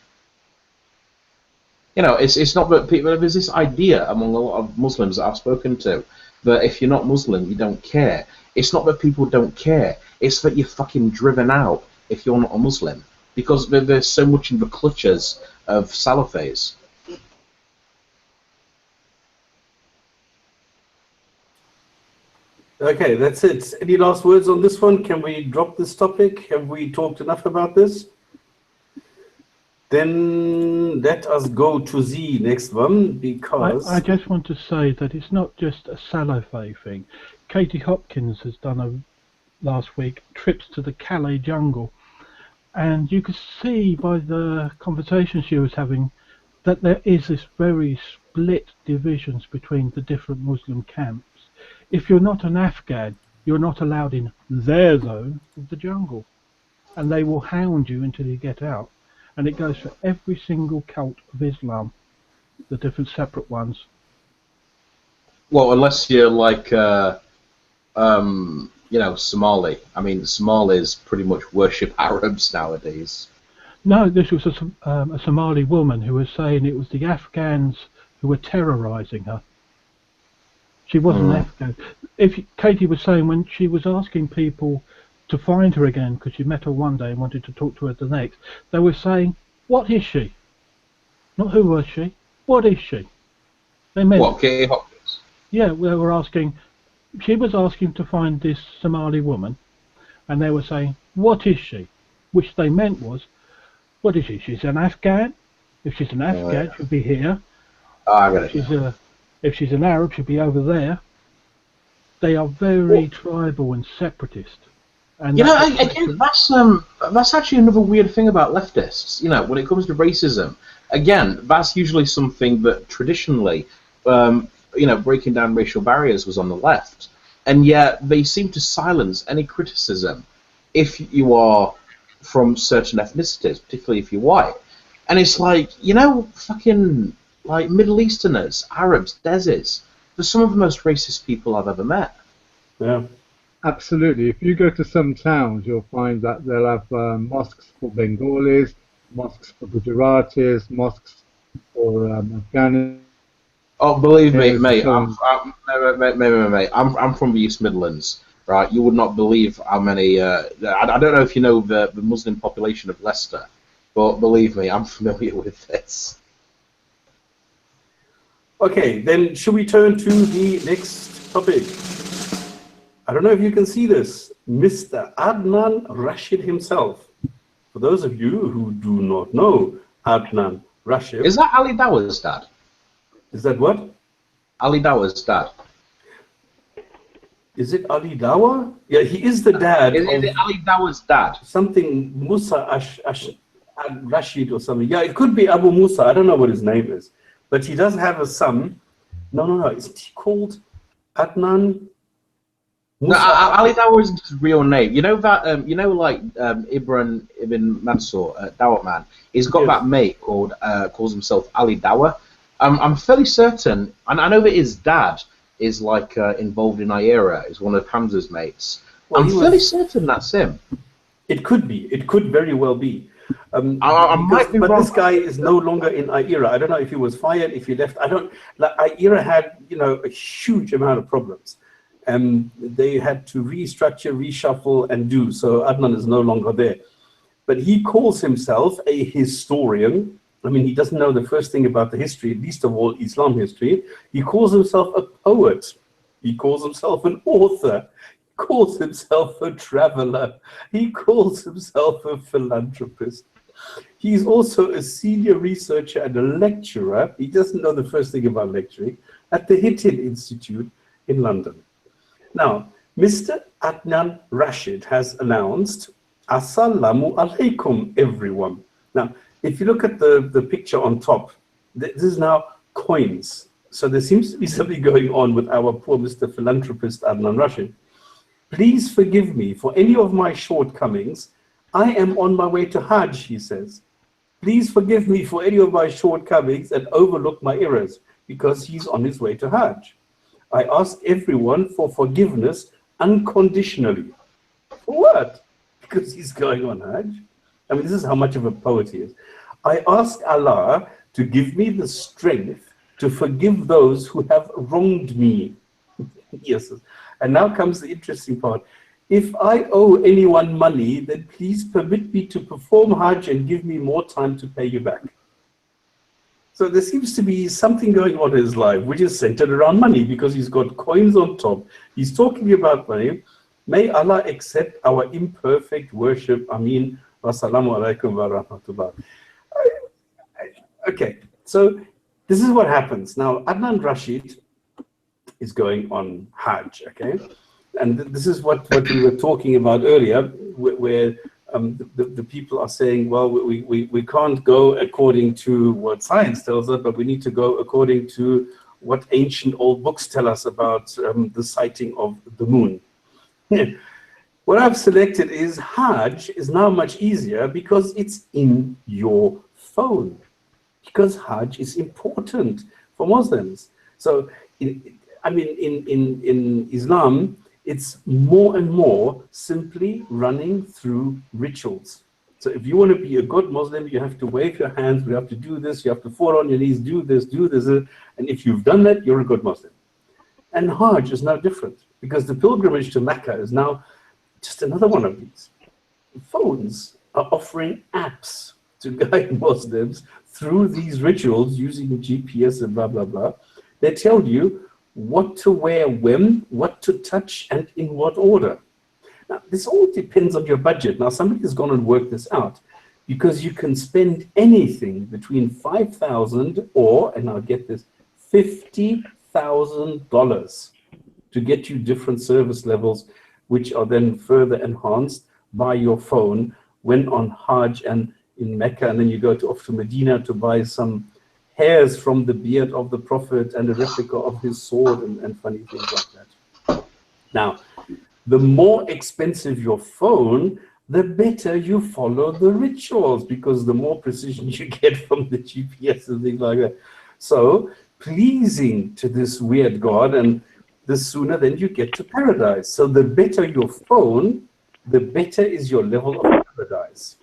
You know, it's not that people, there's this idea among a lot of Muslims that I've spoken to, that if you're not Muslim, you don't care. It's not that people don't care, it's that you're fucking driven out if you're not a Muslim, because there's so much in the clutches of Salafis. Okay, that's it. Any last words on this one? Can we drop this topic? Have we talked enough about this? Then let us go to the next one, because I just want to say that it's not just a Salafay thing. Katie Hopkins has done last week trips to the Calais jungle, and you could see by the conversation she was having that there is this very split divisions between the different Muslim camps. If you're not an Afghan, you're not allowed in their zone of the jungle, and they will hound you until you get out. And it goes for every single cult of Islam, the different separate ones. Well, unless you're like, Somali. I mean, Somalis pretty much worship Arabs nowadays. No, this was a Somali woman who was saying it was the Afghans who were terrorising her. She wasn't Afghan. Katie was saying when she was asking people to find her again, because she met her one day and wanted to talk to her the next, they were saying, "What is she?" Not who was she. What is she? They meant what, Katie Hopkins? Yeah, they were asking. She was asking to find this Somali woman, and they were saying, "What is she?" Which they meant was, "What is she? She's an Afghan. If she's an Afghan, she'll be here. Oh, I got it. If she's an Arab, she'll be over there." They are very tribal and separatist. And again, that's actually another weird thing about leftists. When it comes to racism, again, that's usually something that traditionally, breaking down racial barriers was on the left, and yet they seem to silence any criticism if you are from certain ethnicities, particularly if you're white. And it's like, fucking like Middle Easterners, Arabs, Dezis, they're some of the most racist people I've ever met. yeah. Absolutely. If you go to some towns, you'll find that they'll have mosques for Bengalis, mosques for Gujaratis, mosques for Afghanis. Oh, believe me, mate. I'm from the East Midlands, right? You would not believe how many. I don't know if you know the Muslim population of Leicester, but believe me, I'm familiar with this. Okay, then should we turn to the next topic? I don't know if you can see this. Mr. Adnan Rashid himself. For those of you who do not know Adnan Rashid. Is that Ali Dawah's dad? Is that what? Ali Dawah's dad. Is it Ali Dawah? Yeah, he is the dad. Is it Ali Dawah's dad? Something Musa Rashid or something. Yeah, it could be Abu Musa. I don't know what his name is. But he does have a son. No. Isn't he called Adnan? No, Ali Dawah isn't his real name. You know that, Ibn Mansur, Dawah man. He's got that mate calls himself Ali Dawah. I'm fairly certain, and I know that his dad is like involved in IRA. Is one of Hamza's mates. Well, I'm fairly certain that's him. It could be. It could very well be. I might be but wrong. This guy is no longer in IRA. I don't know if he was fired, if he left. I don't. IRA had a huge amount of problems. They had to restructure, reshuffle, and do. So Adnan is no longer there. But he calls himself a historian. I mean, he doesn't know the first thing about the history, least of all Islam history. He calls himself a poet. He calls himself an author. He calls himself a traveler. He calls himself a philanthropist. He's also a senior researcher and a lecturer. He doesn't know the first thing about lecturing at the Hittin Institute in London. Now, Mr. Adnan Rashid has announced, Assalamu alaikum, everyone. Now, if you look at the picture on top, this is now coins. So there seems to be something going on with our poor Mr. Philanthropist Adnan Rashid. Please forgive me for any of my shortcomings. I am on my way to Hajj, he says. Please forgive me for any of my shortcomings and overlook my errors, because he's on his way to Hajj. I ask everyone for forgiveness unconditionally. For what? Because he's going on Hajj? I mean, this is how much of a poet he is. I ask Allah to give me the strength to forgive those who have wronged me. Yes. And now comes the interesting part. If I owe anyone money, then please permit me to perform Hajj and give me more time to pay you back. So there seems to be something going on in his life which is centered around money, because he's got coins on top. He's talking about money. May Allah accept our imperfect worship. Ameen. Wassalamu alaikum wa rahmatullah. Okay, so this is what happens. Now, Adnan Rashid is going on Hajj, okay? And this is what we were talking about earlier, where the people are saying, well, we can't go according to what science tells us, but we need to go according to what ancient old books tell us about the sighting of the moon. What I've selected is Hajj is now much easier because it's in your phone. Because Hajj is important for Muslims. So, in Islam, it's more and more simply running through rituals. So if you want to be a good Muslim, you have to wave your hands, you have to do this, you have to fall on your knees, do this, and if you've done that, you're a good Muslim. And Hajj is now different, because the pilgrimage to Mecca is now just another one of these. Phones are offering apps to guide Muslims through these rituals using GPS and blah, blah, blah. They tell you what to wear when, what to touch, and in what order. Now, this all depends on your budget. Now, somebody's gone and worked this out, because you can spend anything between $5,000 or, and I'll get this, $50,000 to get you different service levels, which are then further enhanced by your phone when on Hajj and in Mecca, and then you go off to Medina to buy some hairs from the beard of the Prophet and a replica of his sword and funny things like that. Now, the more expensive your phone, the better you follow the rituals, because the more precision you get from the GPS and things like that. So, pleasing to this weird God, and the sooner then you get to paradise. So the better your phone, the better is your level of paradise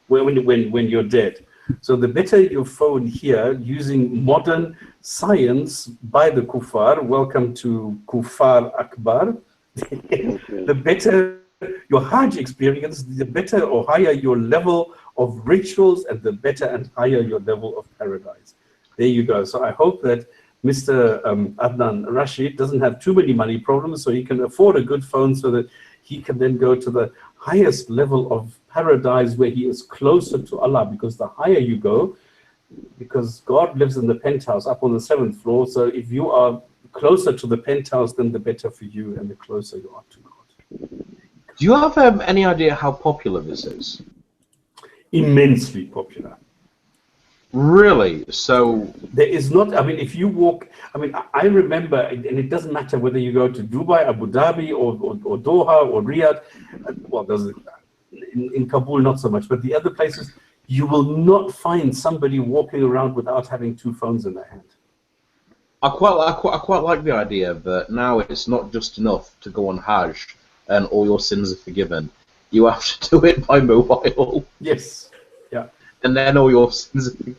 when you're dead. So the better your phone here, using modern science by the kuffar, welcome to Kuffar Akbar, the better your Hajj experience, the better or higher your level of rituals, and the better and higher your level of paradise. There you go. So I hope that Mr. Adnan Rashid doesn't have too many money problems, so he can afford a good phone so that he can then go to the highest level of paradise where he is closer to Allah, because the higher you go, because God lives in the penthouse up on the 7th floor, so if you are closer to the penthouse, then the better for you and the closer you are to God. Do you have any idea how popular this is? Immensely popular. Really? So there is not, I mean, if you walk, I mean, I remember, and it doesn't matter whether you go to Dubai, Abu Dhabi, or Doha, or Riyadh, well, in Kabul not so much, but the other places, you will not find somebody walking around without having two phones in their hand. I quite like the idea that now it's not just enough to go on Hajj and all your sins are forgiven. You have to do it by mobile. Yes. Yeah. And then all your sins are forgiven.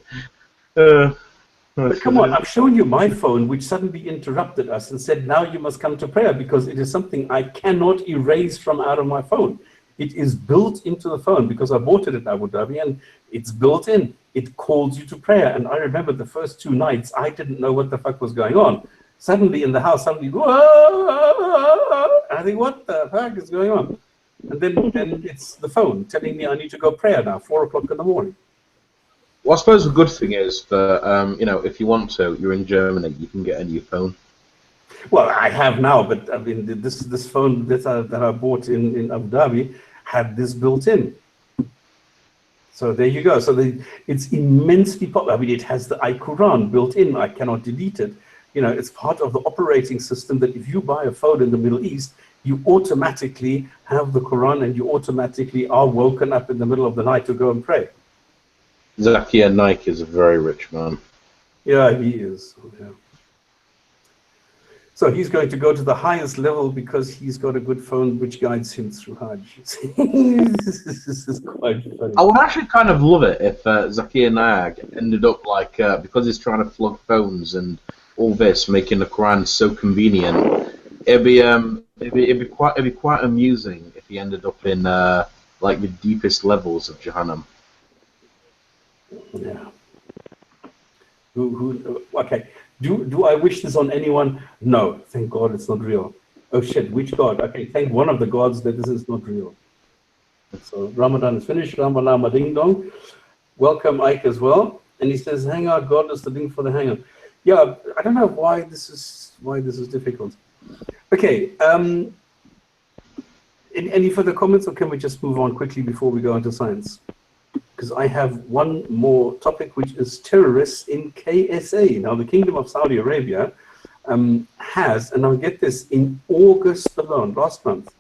But come on, I've shown you my phone, which suddenly interrupted us and said, now you must come to prayer, because it is something I cannot erase from out of my phone. It is built into the phone, because I bought it in Abu Dhabi, and it's built in. It calls you to prayer. And I remember the first 2 nights, I didn't know what the fuck was going on. Suddenly in the house, suddenly, whoa! I think, what the fuck is going on? And then it's the phone telling me I need to go prayer now, 4 o'clock in the morning. Well, I suppose the good thing is that, you know, if you want to, you're in Germany, you can get a new phone. Well, I have now, but I mean, this phone that I bought in Abu Dhabi had this built in. So there you go. So it's immensely popular. I mean, it has the Qur'an built in. I cannot delete it. You know, it's part of the operating system that if you buy a phone in the Middle East, you automatically have the Quran, and you automatically are woken up in the middle of the night to go and pray. Jillette is a very rich man. Yeah, he is. Yeah. So he's going to go to the highest level because he's got a good phone which guides him through Hajj. This is quite funny. I would actually kind of love it if Zakir Naik ended up like, because he's trying to flog phones and all this, making the Quran so convenient. It'd be quite amusing if he ended up in like the deepest levels of Jahannam. Yeah. Okay. Do I wish this on anyone? No. Thank God it's not real. Oh shit, which God? Okay, thank one of the gods that this is not real. So Ramadan is finished. Ramadan ding dong. Welcome Ike as well. And he says, hangout, God is the link for the hangout. Yeah, I don't know why this is difficult. Okay, any further comments, or can we just move on quickly before we go into science? Because I have one more topic, which is terrorists in KSA. Now, the Kingdom of Saudi Arabia has, and I'll get this, in August alone, last month,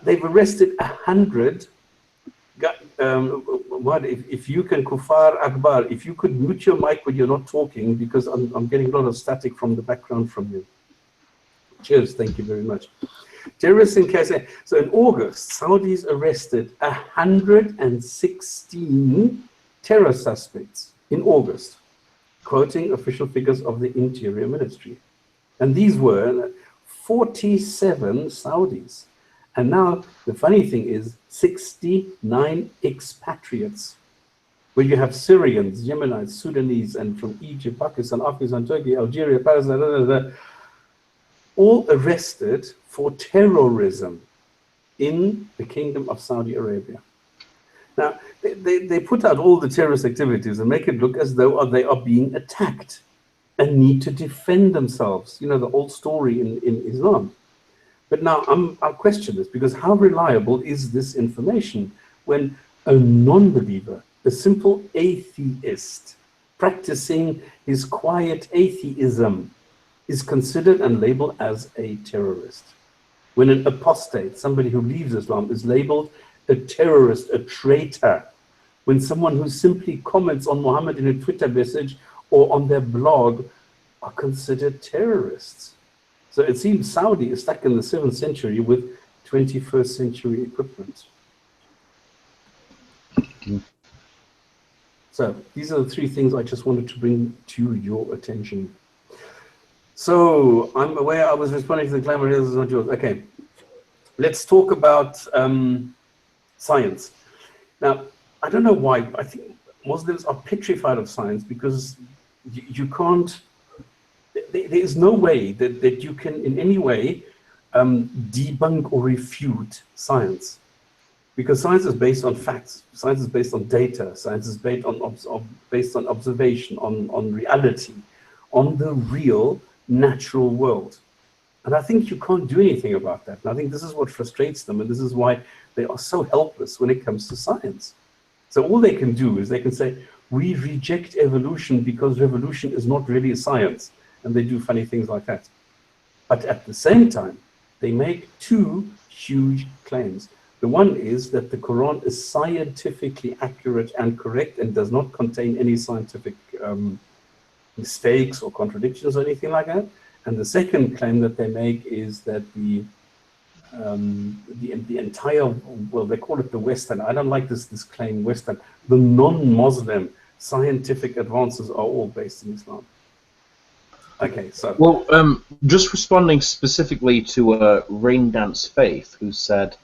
they've arrested 100. If you can kufar akbar, if you could mute your mic when you're not talking, because I'm getting a lot of static from the background from you. Cheers, thank you very much. Terrorists in KSA. So in August, Saudis arrested 116 terror suspects in August, quoting official figures of the Interior Ministry. And these were 47 Saudis. And now the funny thing is 69 expatriates, where you have Syrians, Yemenites, Sudanese, and from Egypt, Pakistan, Afghanistan, Turkey, Algeria, Palestine, all arrested for terrorism in the Kingdom of Saudi Arabia. Now, they put out all the terrorist activities and make it look as though they are being attacked and need to defend themselves. You know, the old story in Islam. But now I'll question this, because how reliable is this information when a non-believer, a simple atheist, practicing his quiet atheism, is considered and labeled as a terrorist? When an apostate, somebody who leaves Islam, is labeled a terrorist, a traitor. When someone who simply comments on Muhammad in a Twitter message or on their blog are considered terrorists. So it seems Saudi is stuck in the 7th century with 21st century equipment. So these are the 3 things I just wanted to bring to your attention. So I'm aware I was responding to the clamor. This is not yours. Okay, let's talk about science. Now, I don't know why. I think Muslims are petrified of science because you can't. There is no way that you can in any way debunk or refute science, because science is based on facts. Science is based on data. Science is based on observation, on reality, on the real natural world. And I think you can't do anything about that. And I think this is what frustrates them, and this is why they are so helpless when it comes to science. So all they can do is they can say, we reject evolution because revolution is not really a science. And they do funny things like that. But at the same time, they make 2 huge claims. The one is that the Quran is scientifically accurate and correct and does not contain any scientific mistakes or contradictions or anything like that. And the second claim that they make is that the entire, well, they call it the Western, I don't like this claim, Western, the non-Muslim scientific advances are all based in Islam. Okay, so... Well, just responding specifically to Rain Dance Faith, who said,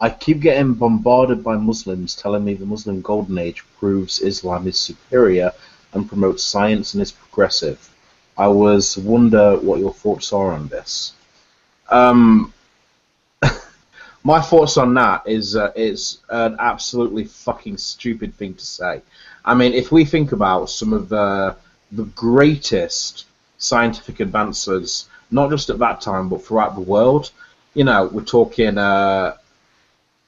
I keep getting bombarded by Muslims telling me the Muslim Golden Age proves Islam is superior and promotes science and is progressive. I wonder what your thoughts are on this. My thoughts on that is it's an absolutely fucking stupid thing to say. I mean, if we think about some of the greatest scientific advances, not just at that time but throughout the world, you know, we're talking.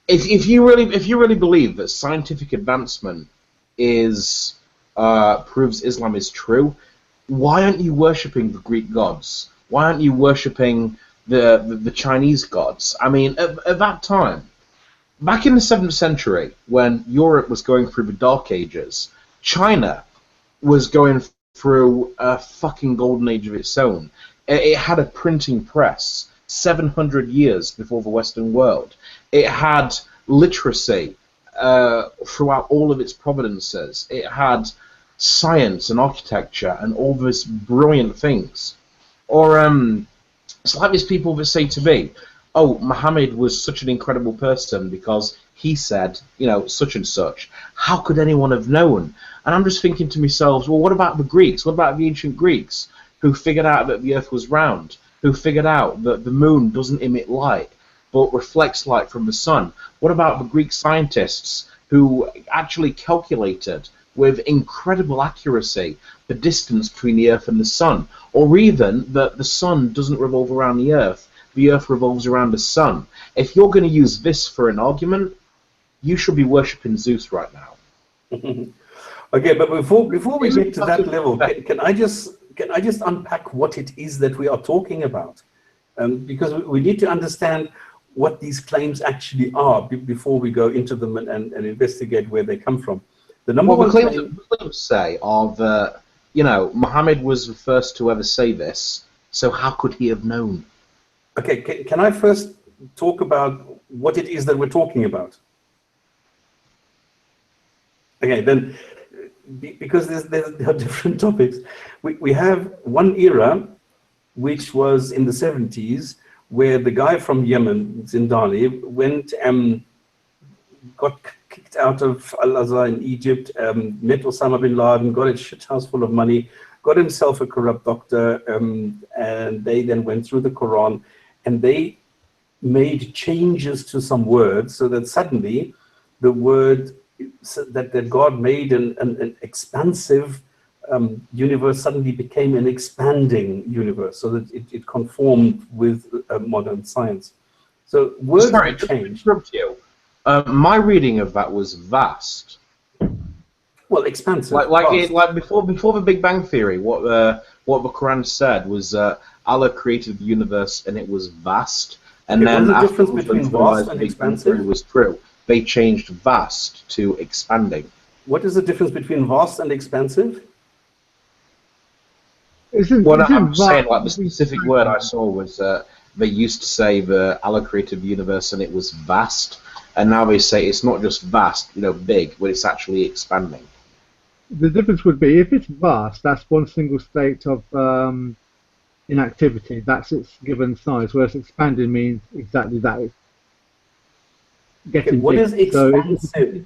If you really believe that scientific advancement is proves Islam is true, why aren't you worshipping the Greek gods? Why aren't you worshipping the Chinese gods? I mean, at that time, back in the 7th century, when Europe was going through the Dark Ages, China was going through a fucking golden age of its own. It had a printing press 700 years before the Western world. It had literacy throughout all of its provinces. It had science and architecture and all these brilliant things. Or it's like these people that say to me, oh, Muhammad was such an incredible person because he said, you know, such and such. How could anyone have known? And I'm just thinking to myself, well, what about the Greeks? What about the ancient Greeks who figured out that the earth was round, who figured out that the moon doesn't emit light but reflects light from the sun? What about the Greek scientists who actually calculated with incredible accuracy the distance between the Earth and the Sun, or even that the Sun doesn't revolve around the Earth revolves around the Sun. If you're going to use this for an argument, you should be worshipping Zeus right now. Okay, but before we get to that level, can I just unpack what it is that we are talking about? Because we need to understand what these claims actually are before we go into them and investigate where they come from. The number one claims say are that, you know, Muhammad was the first to ever say this, so how could he have known? Okay, can I first talk about what it is that we're talking about? Okay, then, because there are different topics. We have one era, which was in the 70s, where the guy from Yemen, Zindani, went and got kicked out of Al-Azhar in Egypt, met Osama bin Laden, got a shit house full of money, got himself a corrupt doctor, and they then went through the Quran, and they made changes to some words so that suddenly the word that God made an expansive universe suddenly became an expanding universe, so that it conformed with modern science. So words changed. My reading of that was vast. Well, expansive. Like before the Big Bang Theory, what the Quran said was Allah created the universe and it was vast. And then the after difference between vast and expansive was true, they changed vast to expanding. What is the difference between vast and expansive? I'm saying, like, the specific word I saw was they used to say that Allah created the universe and it was vast, and now they say it's not just vast, you know, big, but it's actually expanding. The difference would be if it's vast, that's one single state of inactivity. That's its given size. Whereas expanding means exactly that. What is expansive?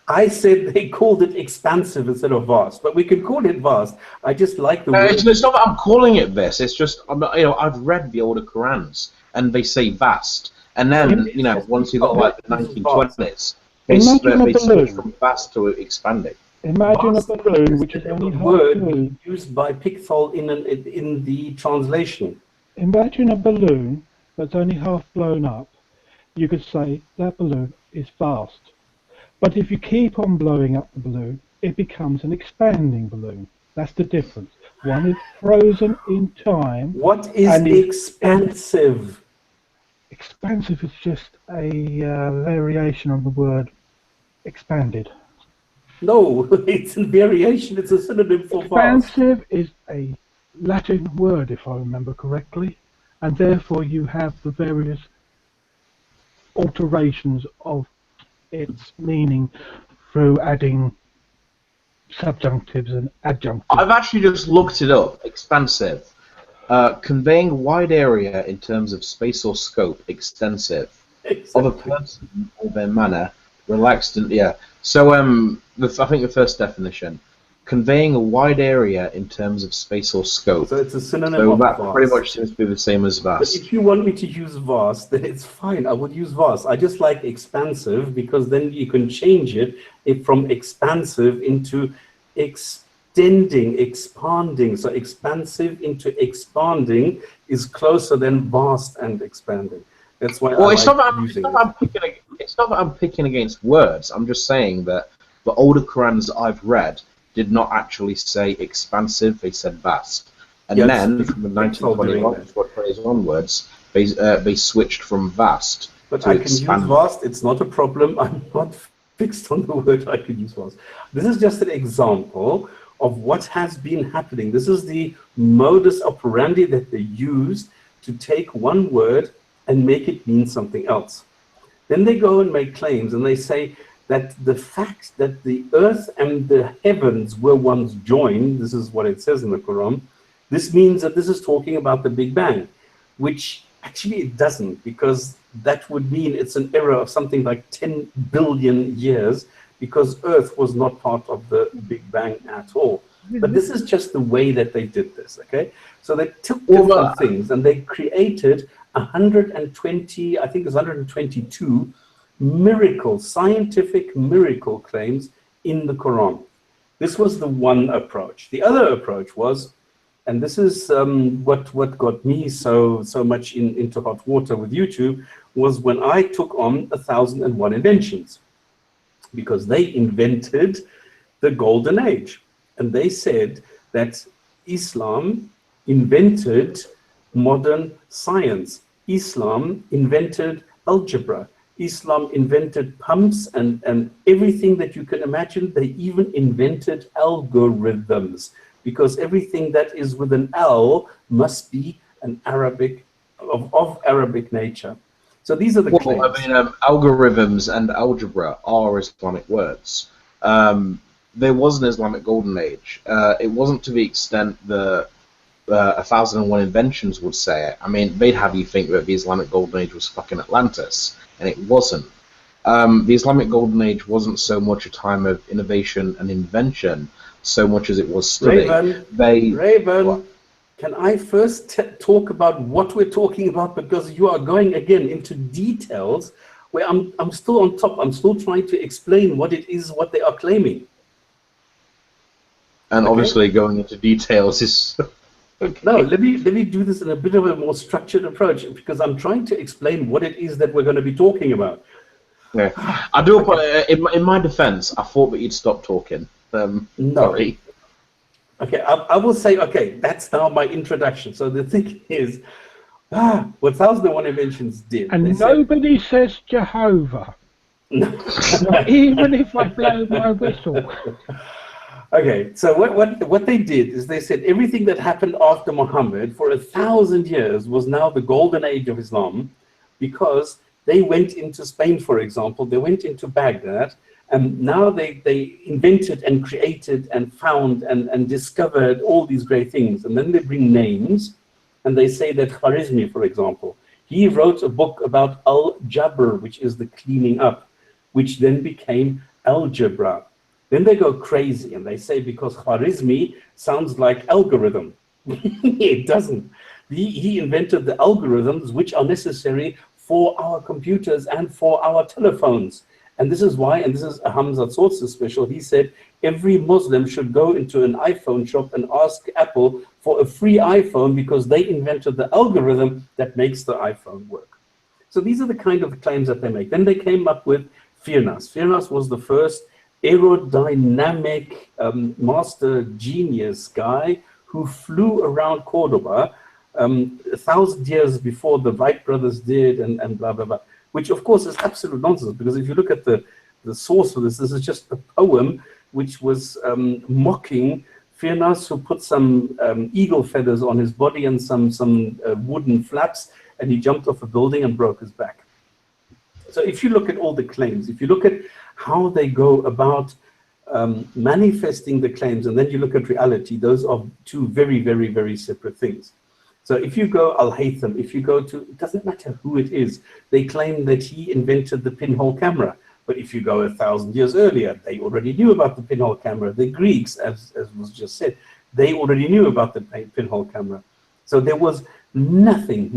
I said they called it expansive instead of vast, but we can call it vast. I just like the word. It's not that I'm calling it this. It's just, I've read the older Qurans and they say vast, and then once you got like the 1920s, they switched from vast to expanding. Imagine vast a balloon which is only half blue. Used by Pickthall in the translation. Imagine a balloon that's only half blown up. You could say that balloon is vast. But if you keep on blowing up the balloon, it becomes an expanding balloon. That's the difference. One is frozen in time. What is expansive? Expansive is just a variation on the word expanded. No, it's a variation. It's a synonym for vast. Expansive is a Latin word, if I remember correctly, and therefore you have the various alterations of its meaning through adding subjunctives and adjunctives. I've actually just looked it up. Expansive, conveying a wide area in terms of space or scope. Extensive, of a person or their manner, relaxed and So I think the first definition, conveying a wide area in terms of space or scope. So it's a synonym so of that vast. Pretty much seems to be the same as vast. But if you want me to use vast, then it's fine. I would use vast. I just like expansive because then you can change it from expansive into extending, expanding. So expansive into expanding is closer than vast and expanding. That's why it's not that I'm picking against words. I'm just saying that the older Qurans I've read did not actually say expansive, they said vast. And then from the 1920s onwards, they switched from vast but to I can expand. use vast, it's not a problem. I'm not fixed on the word I can use vast. This is just an example of what has been happening. This is the modus operandi that they use to take one word and make it mean something else. Then they go and make claims and they say that the fact that the earth and the heavens were once joined, this is what it says in the Quran, this means that this is talking about the Big Bang, which actually it doesn't, because that would mean it's an error of something like 10 billion years, because Earth was not part of the Big Bang at all. But this is just the way that they did this, okay? So they took different things and they created 120, I think it's 122 scientific miracle claims in the Quran. This was the one approach. The other approach was, and this is what got me so much into hot water with YouTube, was when I took on 1001 Inventions, because they invented the golden age, and they said that Islam invented modern science. Islam invented algebra. Islam invented pumps and everything that you can imagine. They even invented algorithms, because everything that is with an L must be an Arabic, of Arabic nature. So these are the claims. Well, I mean, algorithms and algebra are Islamic words. There was an Islamic golden age. It wasn't to the extent that 1001 Inventions would say it. I mean, they'd have you think that the Islamic golden age was fucking Atlantis, and it wasn't. The Islamic golden age wasn't so much a time of innovation and invention, so much as it was study. Raven, can I first talk about what we're talking about? Because you are going again into details where I'm still on top. I'm still trying to explain what it is, what they are claiming. And obviously going into details is... Okay. No, let me do this in a bit of a more structured approach, because I'm trying to explain what it is that we're going to be talking about. Yeah, I do. Okay. In my defense, I thought that you'd stop talking. No. Sorry. Okay, I will say, okay, that's now my introduction. So the thing is, what 1001 Inventions did. And nobody says Jehovah. No. Not even if I blow my whistle. Okay, so what they did is they said everything that happened after Muhammad for 1,000 years was now the golden age of Islam, because they went into Spain, for example, they went into Baghdad, and now they invented and created and found and discovered all these great things. And then they bring names, and they say that Khwarizmi, for example, he wrote a book about al-Jabr, which is the cleaning up, which then became algebra. Then they go crazy and they say, because Khwarizmi sounds like algorithm. It doesn't. He invented the algorithms which are necessary for our computers and for our telephones. And this is why, and this is Hamza Tzortz's special, he said every Muslim should go into an iPhone shop and ask Apple for a free iPhone, because they invented the algorithm that makes the iPhone work. So these are the kind of claims that they make. Then they came up with Firnas. Firnas was the first aerodynamic master genius guy who flew around Cordoba 1,000 years before the Wright brothers did, and blah, blah, blah, which of course is absolute nonsense, because if you look at the source for this is just a poem which was mocking Firnas, who put some eagle feathers on his body and some wooden flaps, and he jumped off a building and broke his back. So if you look at all the claims, if you look at how they go about manifesting the claims, and then you look at reality, those are two very, very, very separate things. So if you go Al-Haytham, if you go to, it doesn't matter who it is, they claim that he invented the pinhole camera. But if you go 1,000 years earlier, they already knew about the pinhole camera. The Greeks, as was just said, they already knew about the pinhole camera. So there was nothing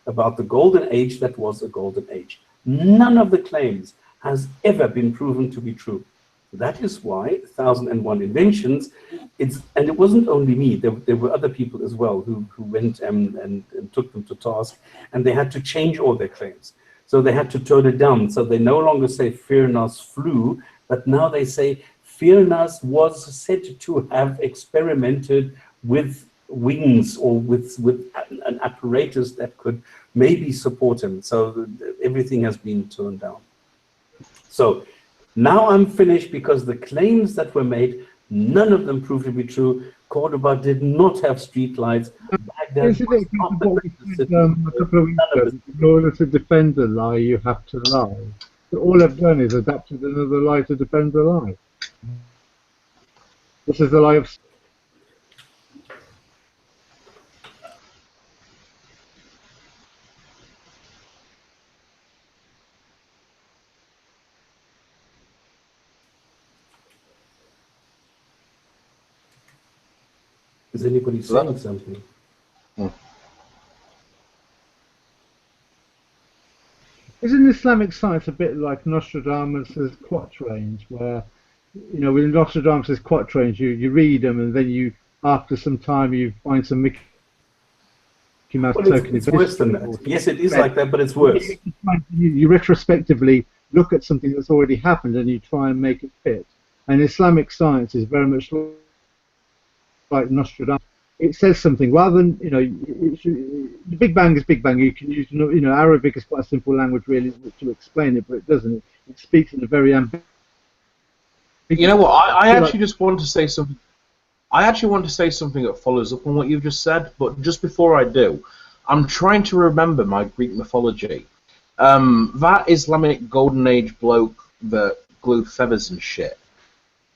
about the golden age that was a golden age. None of the claims has ever been proven to be true. That is why 1001 Inventions, and it wasn't only me, there were other people as well who went and took them to task, and they had to change all their claims. So they had to tone it down. So they no longer say Firnas flew, but now they say Firnas was said to have experimented with wings or with an apparatus that could maybe support him. So everything has been toned down. So now I'm finished, because the claims that were made, none of them proved to be true. Cordoba did not have street lights. Baghdad was not the greatest city. A couple of weeks ago, in order to defend a lie, you have to lie. So all I've done is adapted another lie to defend the lie. This is the lie of... Is anybody saying something? Isn't Islamic science a bit like Nostradamus' quatrains, where you know, with Nostradamus' quatrains, you read them, and then you, after some time, you find some Mickey Mouse Well, token. it's worse than that. Yes, it is like that, but it's worse. You retrospectively look at something that's already happened and you try and make it fit. And Islamic science is very much like Nostradamus. It says something rather than, you know, the Big Bang is Big Bang. You can use, you know, Arabic is quite a simple language really to explain it, but it doesn't. It speaks in a very ambiguous. You know what? I actually just want to say something. I actually want to say something that follows up on what you've just said, but just before I do, I'm trying to remember my Greek mythology. That Islamic Golden Age bloke that glued feathers and shit.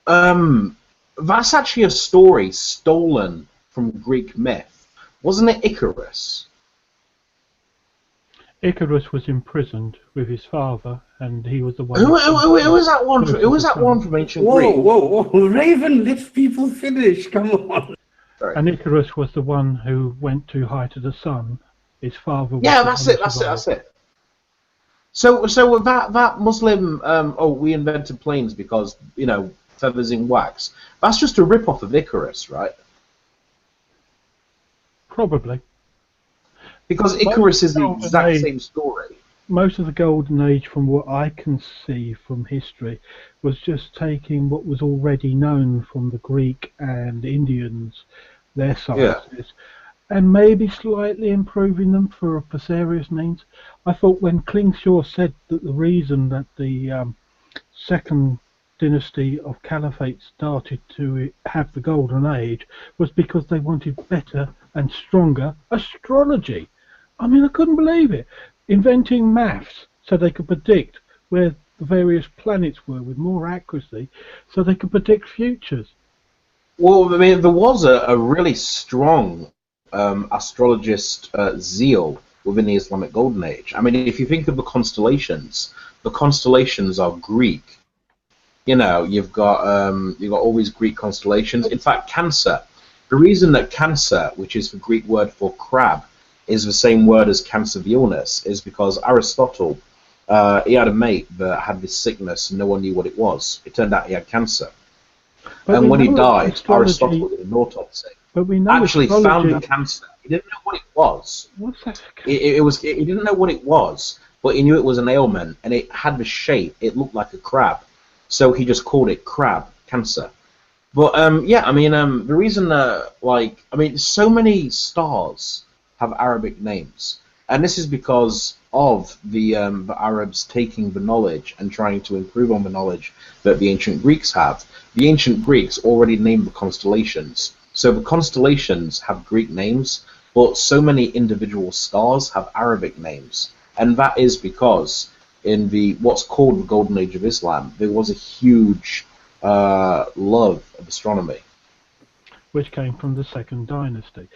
That's actually a story stolen from Greek myth. Wasn't it Icarus? Icarus was imprisoned with his father, and he was the one. Who was that one? Who was that one from ancient Greek? Whoa, Raven, let people finish. Come on. Sorry. And Icarus was the one who went too high to the sun. His father. Was That's it. So that Muslim, we invented planes because, you know, feathers in wax. That's just a rip-off of Icarus, right? Probably. Because Icarus is the exact same story. Most of the Golden Age, from what I can see from history, was just taking what was already known from the Greek and Indians, their sciences, and maybe slightly improving them for serious needs. I thought when Klingshaw said that the reason that the second dynasty of caliphate started to have the Golden Age was because they wanted better and stronger astrology. I mean, I couldn't believe it. Inventing maths so they could predict where the various planets were with more accuracy, so they could predict futures. Well, I mean, there was a really strong astrologist zeal within the Islamic Golden Age. I mean, if you think of the constellations are Greek. You know, you've got all these Greek constellations. In fact, Cancer. The reason that Cancer, which is the Greek word for crab, is the same word as cancer, the illness, is because Aristotle, he had a mate that had this sickness and no one knew what it was. It turned out he had cancer. And when he died, Aristotle did an autopsy. But we know actually found the cancer. He didn't know what it was. What's that? He didn't know what it was, but he knew it was an ailment, and it had the shape. It looked like a crab, so he just called it crab cancer. But yeah, I mean, the reason so many stars have Arabic names, and this is because of the Arabs taking the knowledge and trying to improve on the knowledge that the ancient Greeks have. The ancient Greeks already named the constellations, so the constellations have Greek names, but so many individual stars have Arabic names, and that is because in the what's called the Golden Age of Islam, there was a huge love of astronomy, which came from the second dynasty.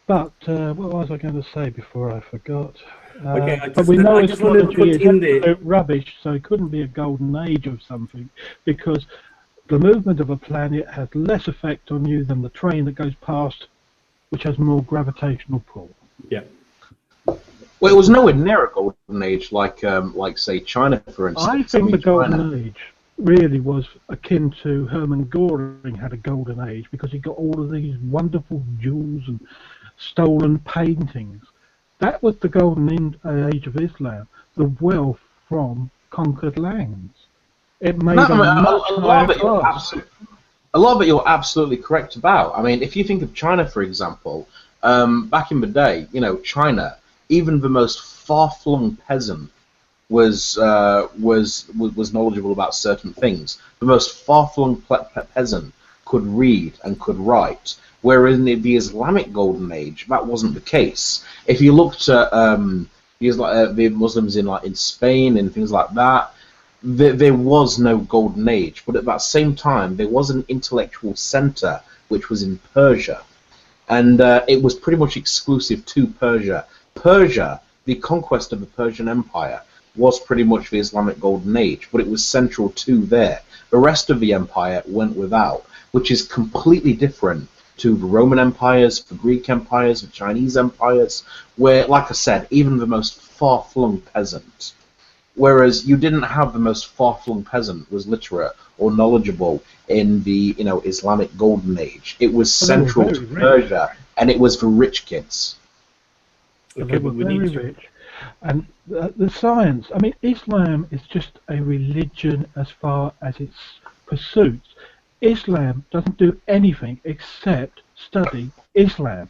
But what was I going to say before I forgot? But we know astrology is absolute rubbish, so it couldn't be a golden age of something, because the movement of a planet has less effect on you than the train that goes past, which has more gravitational pull. Yeah. Well, it was nowhere near a golden age like say China, for instance. I think the golden age really was akin to Hermann Goring had a golden age because he got all of these wonderful jewels and stolen paintings. That was the golden age of Islam, the wealth from conquered lands. It made a lot of it you're absolutely correct about. I mean, if you think of China, for example, back in the day, you know, China, even the most far-flung peasant was knowledgeable about certain things. The most far-flung peasant could read and could write, whereas in the Islamic Golden Age, that wasn't the case. If you looked at the Muslims in Spain and things like that, there was no Golden Age, but at that same time, there was an intellectual center which was in Persia, and it was pretty much exclusive to Persia. Persia, the conquest of the Persian Empire, was pretty much the Islamic Golden Age, but it was central to there. The rest of the empire went without, which is completely different to the Roman empires, the Greek empires, the Chinese empires, where, like I said, even the most far-flung peasant Whereas you didn't have the most far-flung peasant was literate or knowledgeable in the Islamic Golden Age. It was central to Persia, and it was for rich kids. Okay, they were very rich. And the science, I mean, Islam is just a religion as far as its pursuits. Islam doesn't do anything except study Islam.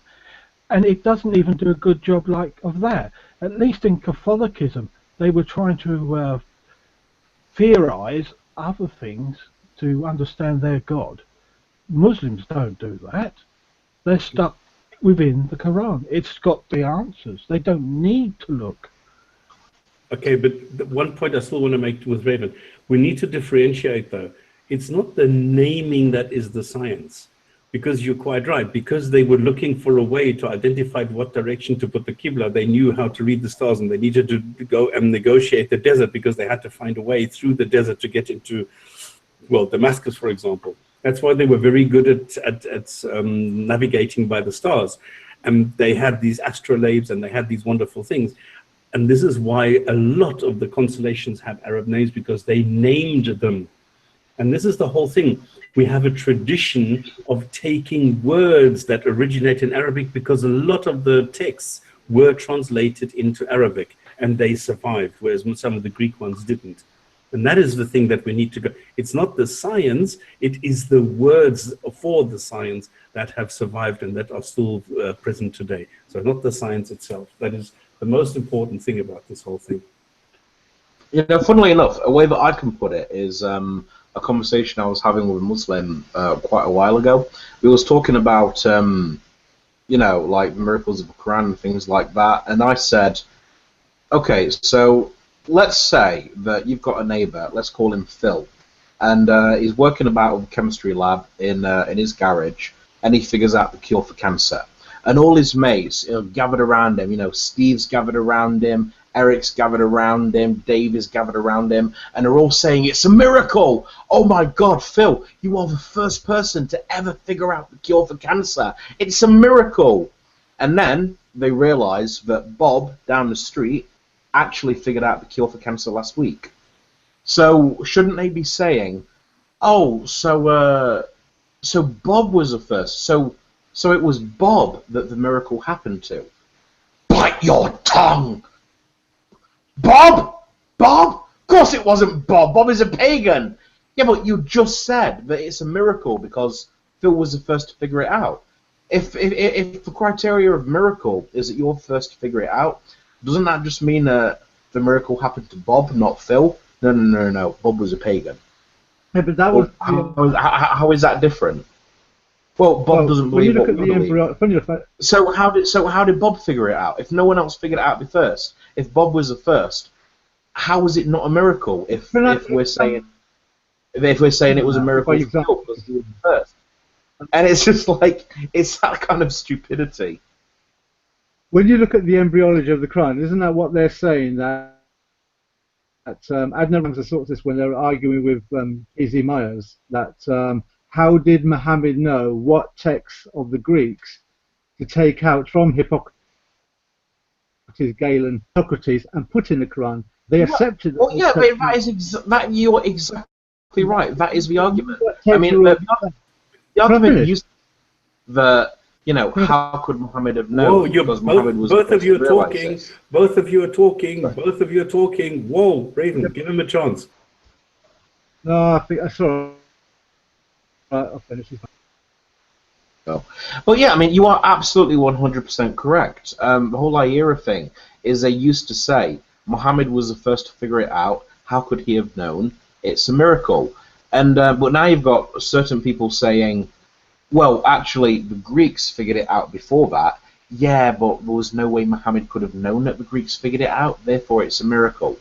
And it doesn't even do a good job of that. At least in Catholicism, they were trying to theorize other things to understand their God. Muslims don't do that. They're stuck within the Quran. It's got the answers. They don't need to look. Okay, but the one point I still want to make with Raven, we need to differentiate though. It's not the naming that is the science, because you're quite right. Because they were looking for a way to identify what direction to put the Qibla, they knew how to read the stars, and they needed to go and negotiate the desert because they had to find a way through the desert to get into, well, Damascus, for example. That's why they were very good at navigating by the stars. And they had these astrolabes and they had these wonderful things. And this is why a lot of the constellations have Arab names, because they named them. And this is the whole thing. We have a tradition of taking words that originate in Arabic, because a lot of the texts were translated into Arabic and they survived, whereas some of the Greek ones didn't. And that is the thing that we need to go. It's not the science, it is the words for the science that have survived and that are still present today. So not the science itself. That is the most important thing about this whole thing. You know, funnily enough, a way that I can put it is a conversation I was having with a Muslim quite a while ago. We was talking about, you know, like miracles of the Quran and things like that. And I said, okay, so let's say that you've got a neighbor, let's call him Phil, and he's working about with a chemistry lab in his garage, and he figures out the cure for cancer. And all his mates gathered around him, you know, Steve's gathered around him, Eric's gathered around him, Dave is gathered around him, and they're all saying, it's a miracle! Oh my God, Phil, you are the first person to ever figure out the cure for cancer. It's a miracle! And then they realise that Bob down the street actually figured out the cure for cancer last week. So shouldn't they be saying, oh, so Bob was the first, so it was Bob that the miracle happened to? Bite your tongue! Bob? Bob? Of course it wasn't Bob. Bob is a pagan. Yeah, but you just said that it's a miracle because Phil was the first to figure it out. If the criteria of miracle is that you're the first to figure it out, doesn't that just mean that the miracle happened to Bob, not Phil? No. Bob was a pagan. Yeah, but that was how is that different? Well, Bob doesn't believe what we believe. So how did Bob figure it out? If no one else figured it out first, if Bob was the first, how is it not a miracle? If we're saying it was a miracle for Phil because he was the first, and it's just like it's that kind of stupidity. When you look at the embryology of the Quran, isn't that what they're saying? That Adnan Ramza sorts this when they were arguing with Izzy Myers, that how did Muhammad know what texts of the Greeks to take out from Hippocrates, Galen, Socrates, and put in the Quran? They accepted. Well, yeah, but you're exactly right. That is the argument. I mean, the argument used that. You know, how could Muhammad have known? Whoa, both of you are talking. Both of you are talking. Whoa, Raven, give him a chance. No, I think I saw. I'll finish. Oh. Well, yeah, I mean, you are absolutely 100% correct. The whole Ayera thing is they used to say Muhammad was the first to figure it out. How could he have known? It's a miracle. And but now you've got certain people saying, well, actually, the Greeks figured it out before that. Yeah, but there was no way Muhammad could have known that the Greeks figured it out, therefore it's a miracle.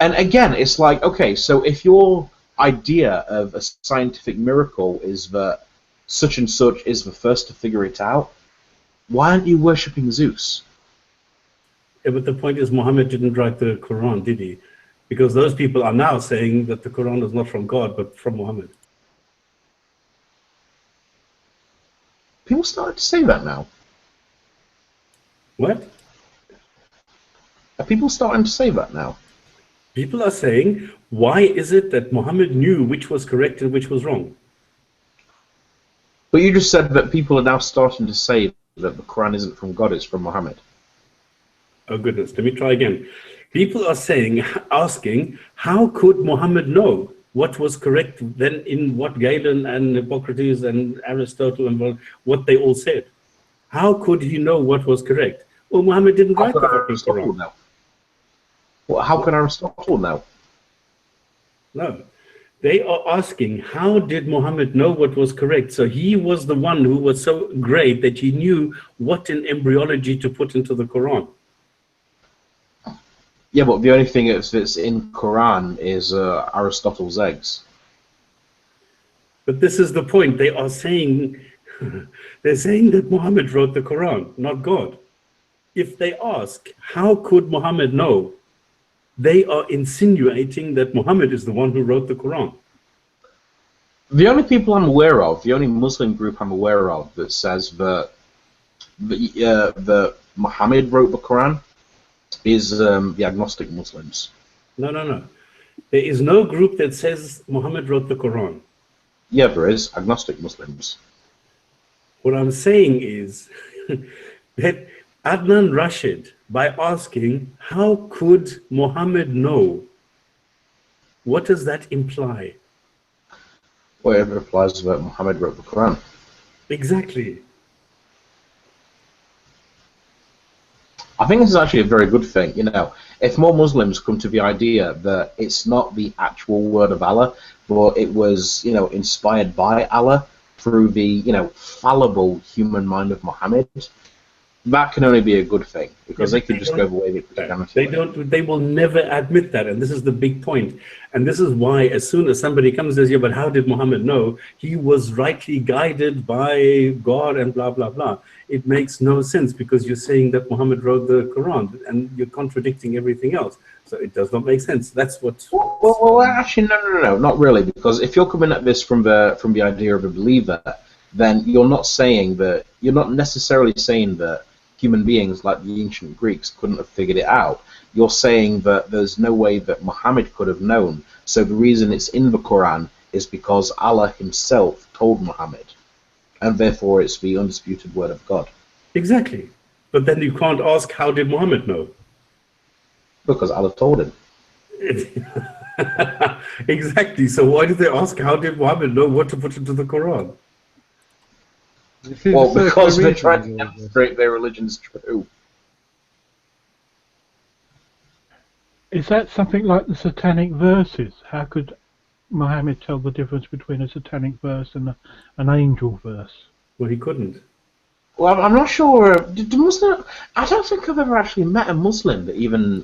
And again, it's like, okay, so if your idea of a scientific miracle is that such and such is the first to figure it out, why aren't you worshipping Zeus? Yeah, but the point is Muhammad didn't write the Quran, did he? Because those people are now saying that the Quran is not from God, but from Muhammad. People started to say that now. What? Are people starting to say that now? People are saying, why is it that Muhammad knew which was correct and which was wrong? But you just said that people are now starting to say that the Quran isn't from God, it's from Muhammad. Oh goodness, let me try again. People are saying, asking, how could Muhammad know what was correct then in what Galen and Hippocrates and Aristotle and what they all said? How could he know what was correct? Well, Muhammad didn't How write could the fucking Aristotle Quran. know? Well, how can Aristotle know? No. They are asking, how did Muhammad know what was correct? So he was the one who was so great that he knew what in embryology to put into the Quran. Yeah, but the only thing that's in Quran is Aristotle's eggs. But this is the point. They are saying, they're saying that Muhammad wrote the Quran, not God. If they ask, how could Muhammad know? They are insinuating that Muhammad is the one who wrote the Quran. The only people I'm aware of, the only Muslim group I'm aware of that says that Muhammad wrote the Quran is the agnostic Muslims. No, no, no. There is no group that says Muhammad wrote the Quran. Yeah, there is agnostic Muslims. What I'm saying is that Adnan Rashid, by asking, how could Muhammad know? What does that imply? Well, it implies that Muhammad wrote the Quran. Exactly. I think this is actually a very good thing. You know, if more Muslims come to the idea that it's not the actual word of Allah, but it was, you know, inspired by Allah through the, you know, fallible human mind of Muhammad, that can only be a good thing, because they could just go the way they Christianity. They will never admit that, and this is the big point. And this is why, as soon as somebody comes and says, yeah, but how did Muhammad know? He was rightly guided by God and blah, blah, blah. It makes no sense, because you're saying that Muhammad wrote the Quran, and you're contradicting everything else. So it does not make sense. That's what... Well, actually, no, not really, because if you're coming at this from the idea of a believer, then you're not necessarily saying that human beings like the ancient Greeks couldn't have figured it out. You're saying that there's no way that Muhammad could have known. So the reason it's in the Quran is because Allah himself told Muhammad, and therefore it's the undisputed word of God. Exactly. But then you can't ask, how did Muhammad know? Because Allah told him. Exactly. So why did they ask, how did Muhammad know what to put into the Quran? Well, because they're trying to demonstrate their religion's true. Is that something like the satanic verses? How could Muhammad tell the difference between a satanic verse and an angel verse? Well, he couldn't. Well, I'm not sure. I don't think I've ever actually met a Muslim that even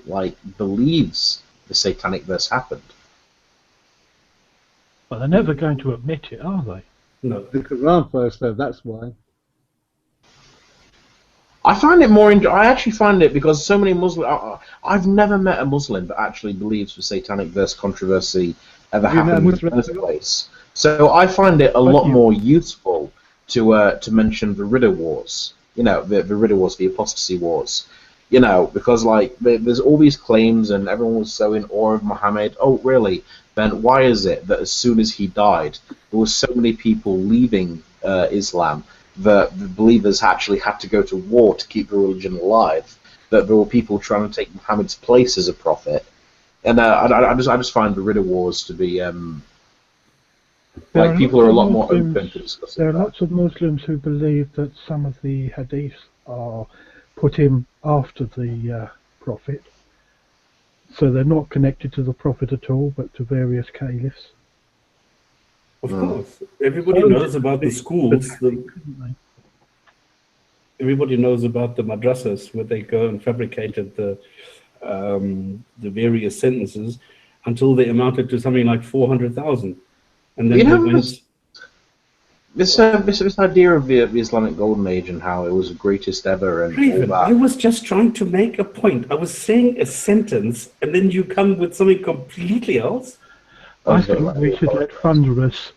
believes the satanic verse happened. Well, they're never going to admit it, are they? No. The Quran first, though, that's why. I find it I actually find it because so many Muslims. I've never met a Muslim that actually believes the satanic verse controversy ever happened in the first place. So I find it a lot more useful to mention the Ridda Wars. You know, the Ridda Wars, the apostasy wars. You know, because there's all these claims and everyone was so in awe of Muhammad. Oh, really? Then why is it that as soon as he died, there were so many people leaving Islam that the believers actually had to go to war to keep the religion alive? That there were people trying to take Muhammad's place as a prophet, and I just find the Ridda Wars to be people are a lot more open to discussing. There are lots of Muslims who believe that some of the hadiths are put in after the prophet. So they're not connected to the prophet at all, but to various caliphs. Of course. Everybody knows about the schools. Everybody knows about the madrasas, where they go and fabricated the various sentences until they amounted to something like 400,000. And then this idea of the Islamic Golden Age and how it was the greatest ever and all that. I was just trying to make a point. I was saying a sentence, and then you come with something completely else. I think we should let Thunderous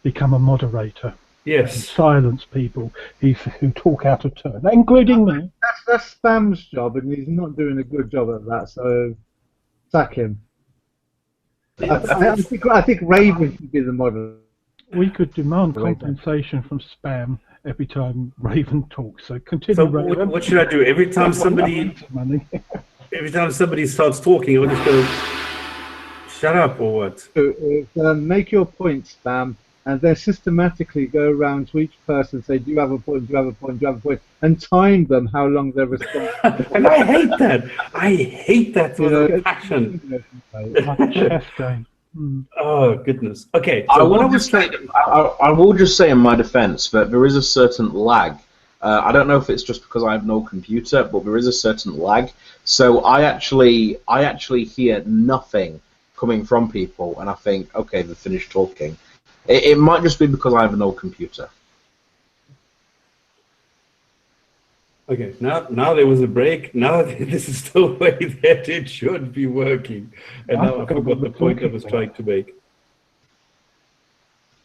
become a moderator. Yes. And silence people who talk out of turn, including me. That's Spam's job, and he's not doing a good job at that, so sack him. I think Raven should be the model. We could demand Right. compensation from spam every time Raven talks. So continue, So Raven. what should I do? Every time somebody Money. starts talking, I'll just go, shut up or what? Make your point, spam, and then systematically go around to each person and say, do you have a point, do you have a point, do you have a point, and time them how long they're responding. And I hate that. I hate that with a passion. Like a chess game. Oh, goodness. Okay, I so what I will was just say, I will just say in my defence that there is a certain lag. I don't know if it's just because I have no computer, but there is a certain lag. So I actually hear nothing coming from people, and I think, okay, they've finished talking. It might just be because I have no computer. Okay, now there was a break. Now this is the way that it should be working. And now I forgot the point I was trying to make.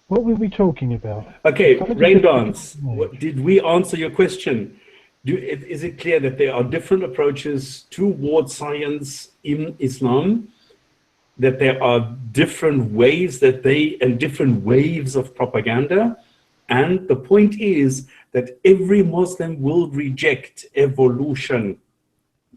What were we talking about? Okay, Rain Dance, did we answer your question? Is it clear that there are different approaches towards science in Islam? That there are different ways and different waves of propaganda? And the point is that every Muslim will reject evolution.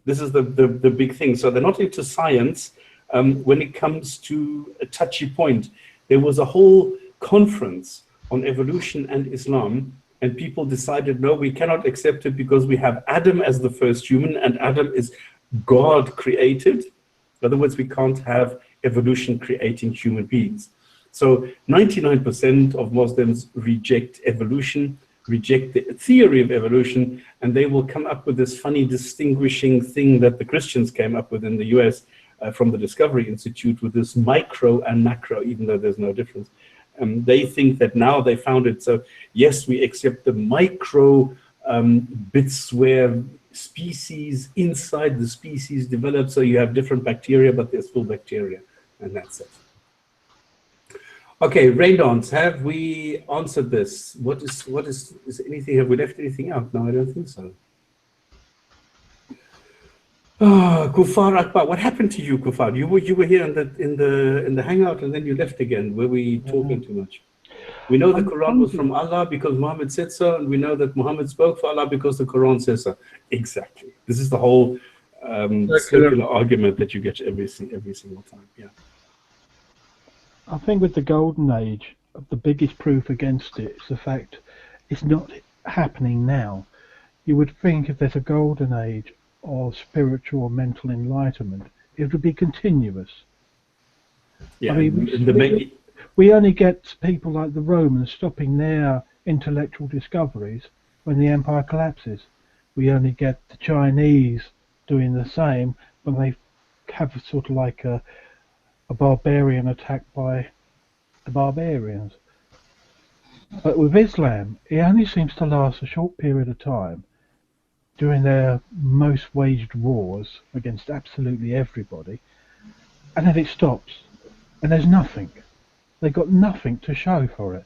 This is the big thing. So they're not into science when it comes to a touchy point. There was a whole conference on evolution and Islam, and people decided, no, we cannot accept it because we have Adam as the first human, and Adam is God created. In other words, we can't have evolution creating human beings. So 99% of Muslims reject evolution, reject the theory of evolution, and they will come up with this funny distinguishing thing that the Christians came up with in the US from the Discovery Institute with this micro and macro, even though there's no difference. They think that now they found it. So yes, we accept the micro bits where species inside the species develop. So you have different bacteria, but they're still bacteria, and that's it. Okay, Rain Dance, have we answered this? What is anything? Have we left anything out? No, I don't think so. Oh, Kufar Akbar, what happened to you, Kufar? You were here in the hangout, and then you left again. Were we talking too much? We know the Quran was from Allah because Muhammad said so, and we know that Muhammad spoke for Allah because the Quran says so. Exactly. This is the whole circular argument that you get every single time. Yeah. I think with the golden age, the biggest proof against it is the fact it's not happening now. You would think if there's a golden age of spiritual or mental enlightenment, it would be continuous. Yeah, I mean, we only get people like the Romans stopping their intellectual discoveries when the empire collapses. We only get the Chinese doing the same when they have sort of like a barbarian attacked by the barbarians. But with Islam, it only seems to last a short period of time during their most waged wars against absolutely everybody, and then it stops, and there's nothing. They got nothing to show for it,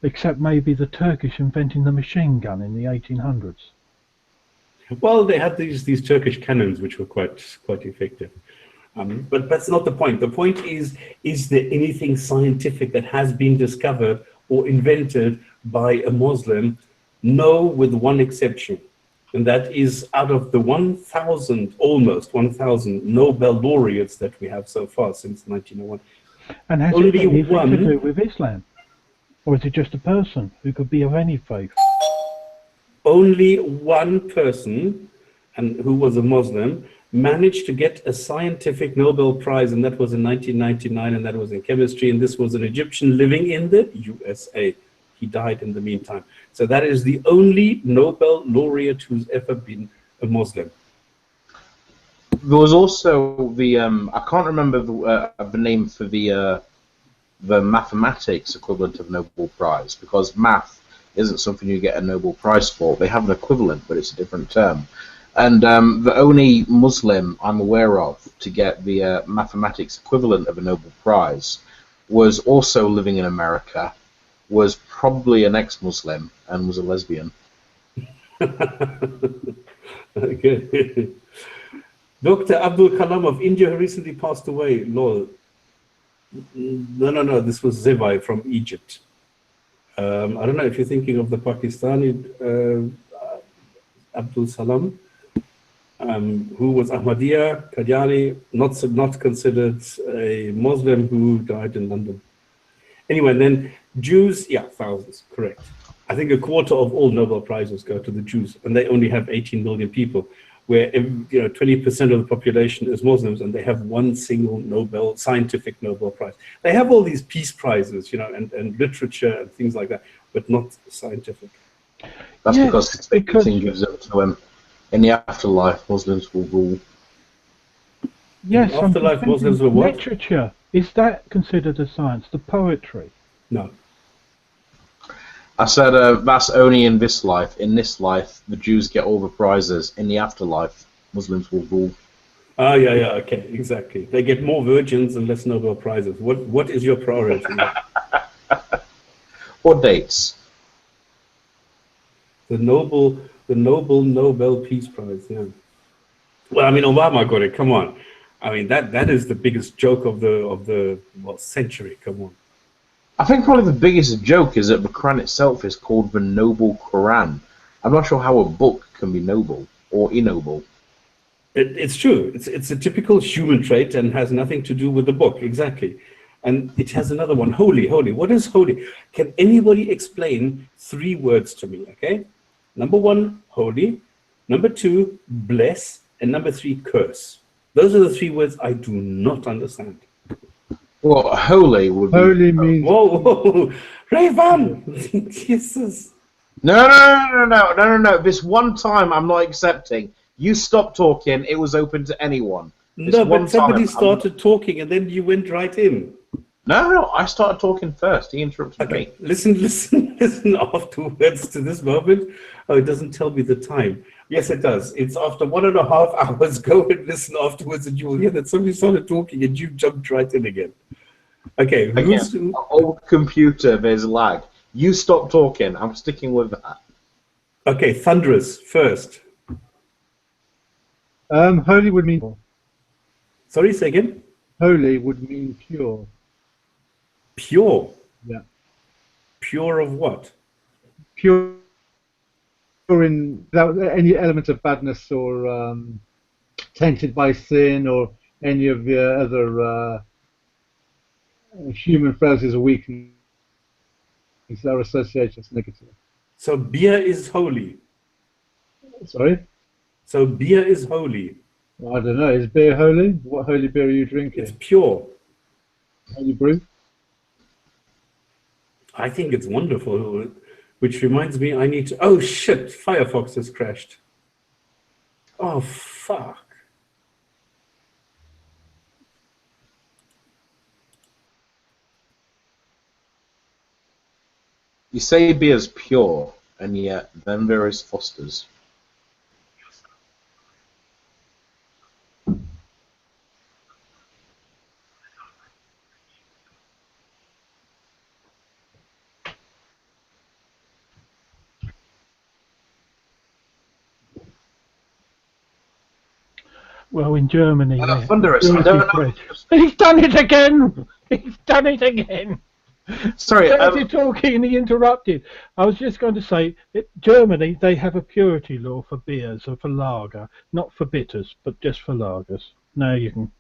except maybe the Turkish inventing the machine gun in the 1800s. Well, they had these Turkish cannons, which were quite effective. But that's not the point. The point is there anything scientific that has been discovered or invented by a Muslim? No, with one exception. And that is out of the almost 1,000 Nobel laureates that we have so far since 1901. And has it anything to do with Islam? Or is it just a person who could be of any faith? Only one person, and who was a Muslim, managed to get a scientific Nobel Prize, and that was in 1999, and that was in chemistry, and this was an Egyptian living in the USA. He died in the meantime. So that is the only Nobel laureate who's ever been a Muslim. There was also the I can't remember the name for the mathematics equivalent of Nobel Prize, because math isn't something you get a Nobel Prize for. They have an equivalent, but it's a different term. And the only Muslim I'm aware of to get the mathematics equivalent of a Nobel Prize was also living in America, was probably an ex-Muslim, and was a lesbian. Okay. Dr. Abdul Kalam of India, who recently passed away, lol. No. This was Zebai from Egypt. I don't know if you're thinking of the Pakistani Abdul Salam, who was Ahmadiyya, Qadiani, not considered a Muslim, who died in London. Anyway, then Jews, yeah, thousands, correct. I think a quarter of all Nobel Prizes go to the Jews, and they only have 18 million people, where 20% of the population is Muslims, and they have one single scientific Nobel Prize. They have all these peace prizes, and literature and things like that, but not scientific. That's because everything gives up to them. In the afterlife, Muslims will rule. Yes, afterlife, Muslims will what? Literature, is that considered a science? The poetry? No. I said that's only in this life. In this life, the Jews get all the prizes. In the afterlife, Muslims will rule. Ah, yeah, okay, exactly. They get more virgins and less Nobel Prizes. What is your priority? Or dates. The Nobel Nobel Peace Prize, yeah. Well, I mean, Obama got it, come on. I mean, that is the biggest joke of the century, come on. I think probably the biggest joke is that the Quran itself is called the Noble Quran. I'm not sure how a book can be noble or ignoble. It's true. It's a typical human trait and has nothing to do with the book, exactly. And it has another one, holy. What is holy? Can anybody explain 3 words to me, okay? Number 1, holy. Number 2, bless. And number 3, curse. Those are the 3 words I do not understand. Well, holy would be... Holy means... Whoa. Rayvan! Jesus. No. This one time I'm not accepting. You stopped talking, it was open to anyone. No, but somebody started talking and then you went right in. No, I started talking first. He interrupted me. Listen afterwards to this moment. Oh, it doesn't tell me the time. Yes, it does. It's after 1.5 hours. Go and listen afterwards and you will hear that somebody started talking and you jumped right in again. Okay. Again, old computer, there's lag. You stop talking. I'm sticking with that. Okay, thunderous first. Holy would mean... Sorry, say again? Holy would mean pure. Pure? Yeah. Pure of what? Pure in without any element of badness or tainted by sin or any of the other human frailties or weaknesses that are associated with negative. So beer is holy. Sorry? So beer is holy. I don't know. Is beer holy? What holy beer are you drinking? It's pure. Holy brew? I think it's wonderful. Which reminds me, I need to... Oh, shit. Firefox has crashed. Oh, fuck. You say beer's pure, and yet then there is Foster's. Well, in Germany... Thunderous, I don't know. He's done it again! He's done it again! Sorry, Started talking and he interrupted. I was just going to say, Germany, they have a purity law for beers or for lager, not for bitters, but just for lagers. Now you can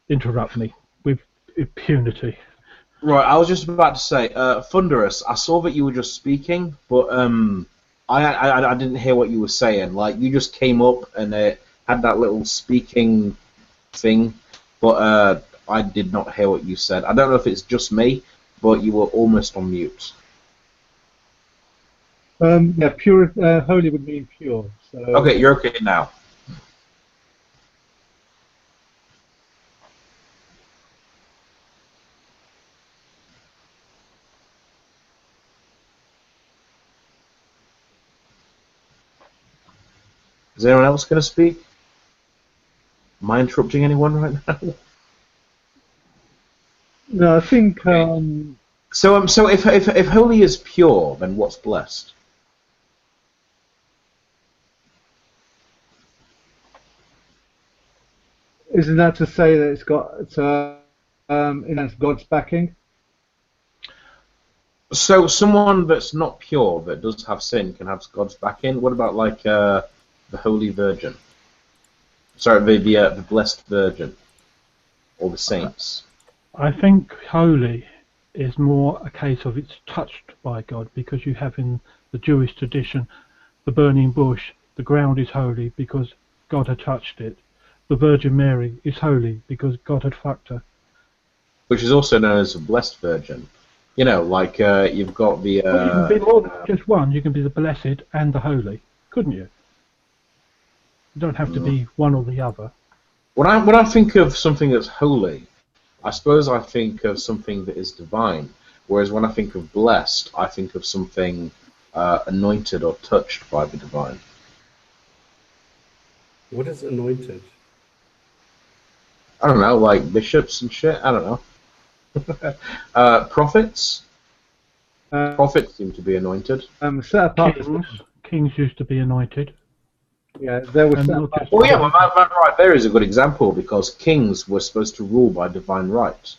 interrupt me with impunity. Right, I was just about to say, Thunderous, I saw that you were just speaking, but I didn't hear what you were saying. Like, you just came up and had that little speaking thing, but I did not hear what you said. I don't know if it's just me, but you were almost on mute. Yeah, pure. Holy would mean pure. So. Okay, you're okay now. Is anyone else going to speak? Am I interrupting anyone right now? No, I think. So if holy is pure, then what's blessed? Isn't that to say that it's got Against God's backing. So someone that's not pure, that does have sin, can have God's backing. What about like the Holy Virgin? Sorry, the Blessed Virgin, or the saints. I think holy is more a case of it's touched by God, because you have in the Jewish tradition the burning bush, the ground is holy because God had touched it. The Virgin Mary is holy because God had fucked her. Which is also known as the Blessed Virgin. You know, like you've got the... Well, you can be more than just one. You can be the blessed and the holy, couldn't you? You don't have to be one or the other. When I think of something that's holy, I suppose I think of something that is divine. Whereas when I think of blessed, I think of something anointed or touched by the divine. What is anointed? I don't know, like bishops and shit. I don't know. Prophets. Prophets seem to be anointed. Set apart. Kings used to be anointed. Yeah, there was. Oh yeah, well, that right there is a good example, because kings were supposed to rule by divine right.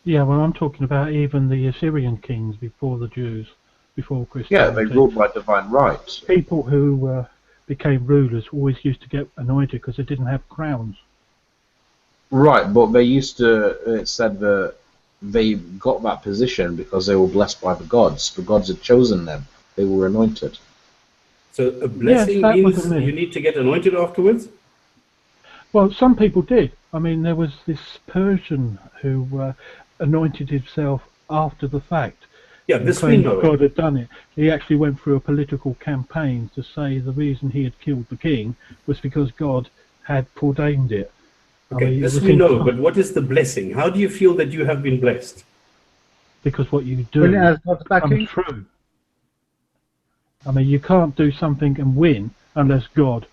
Yeah, well, I'm talking about even the Assyrian kings before the Jews, before Christianity. Yeah, they ruled by divine right. People who became rulers always used to get anointed because they didn't have crowns. Right, but they used to. It said that they got that position because they were blessed by the gods. The gods had chosen them. They were anointed. So a blessing means you need to get anointed afterwards? Well, some people did. I mean, there was this Persian who anointed himself after the fact. Yeah, this we know. God had done it. He actually went through a political campaign to say the reason he had killed the king was because God had ordained it. Okay, I mean, this we know, but what is the blessing? How do you feel that you have been blessed? Because what you do comes true. I mean, you can't do something and win unless God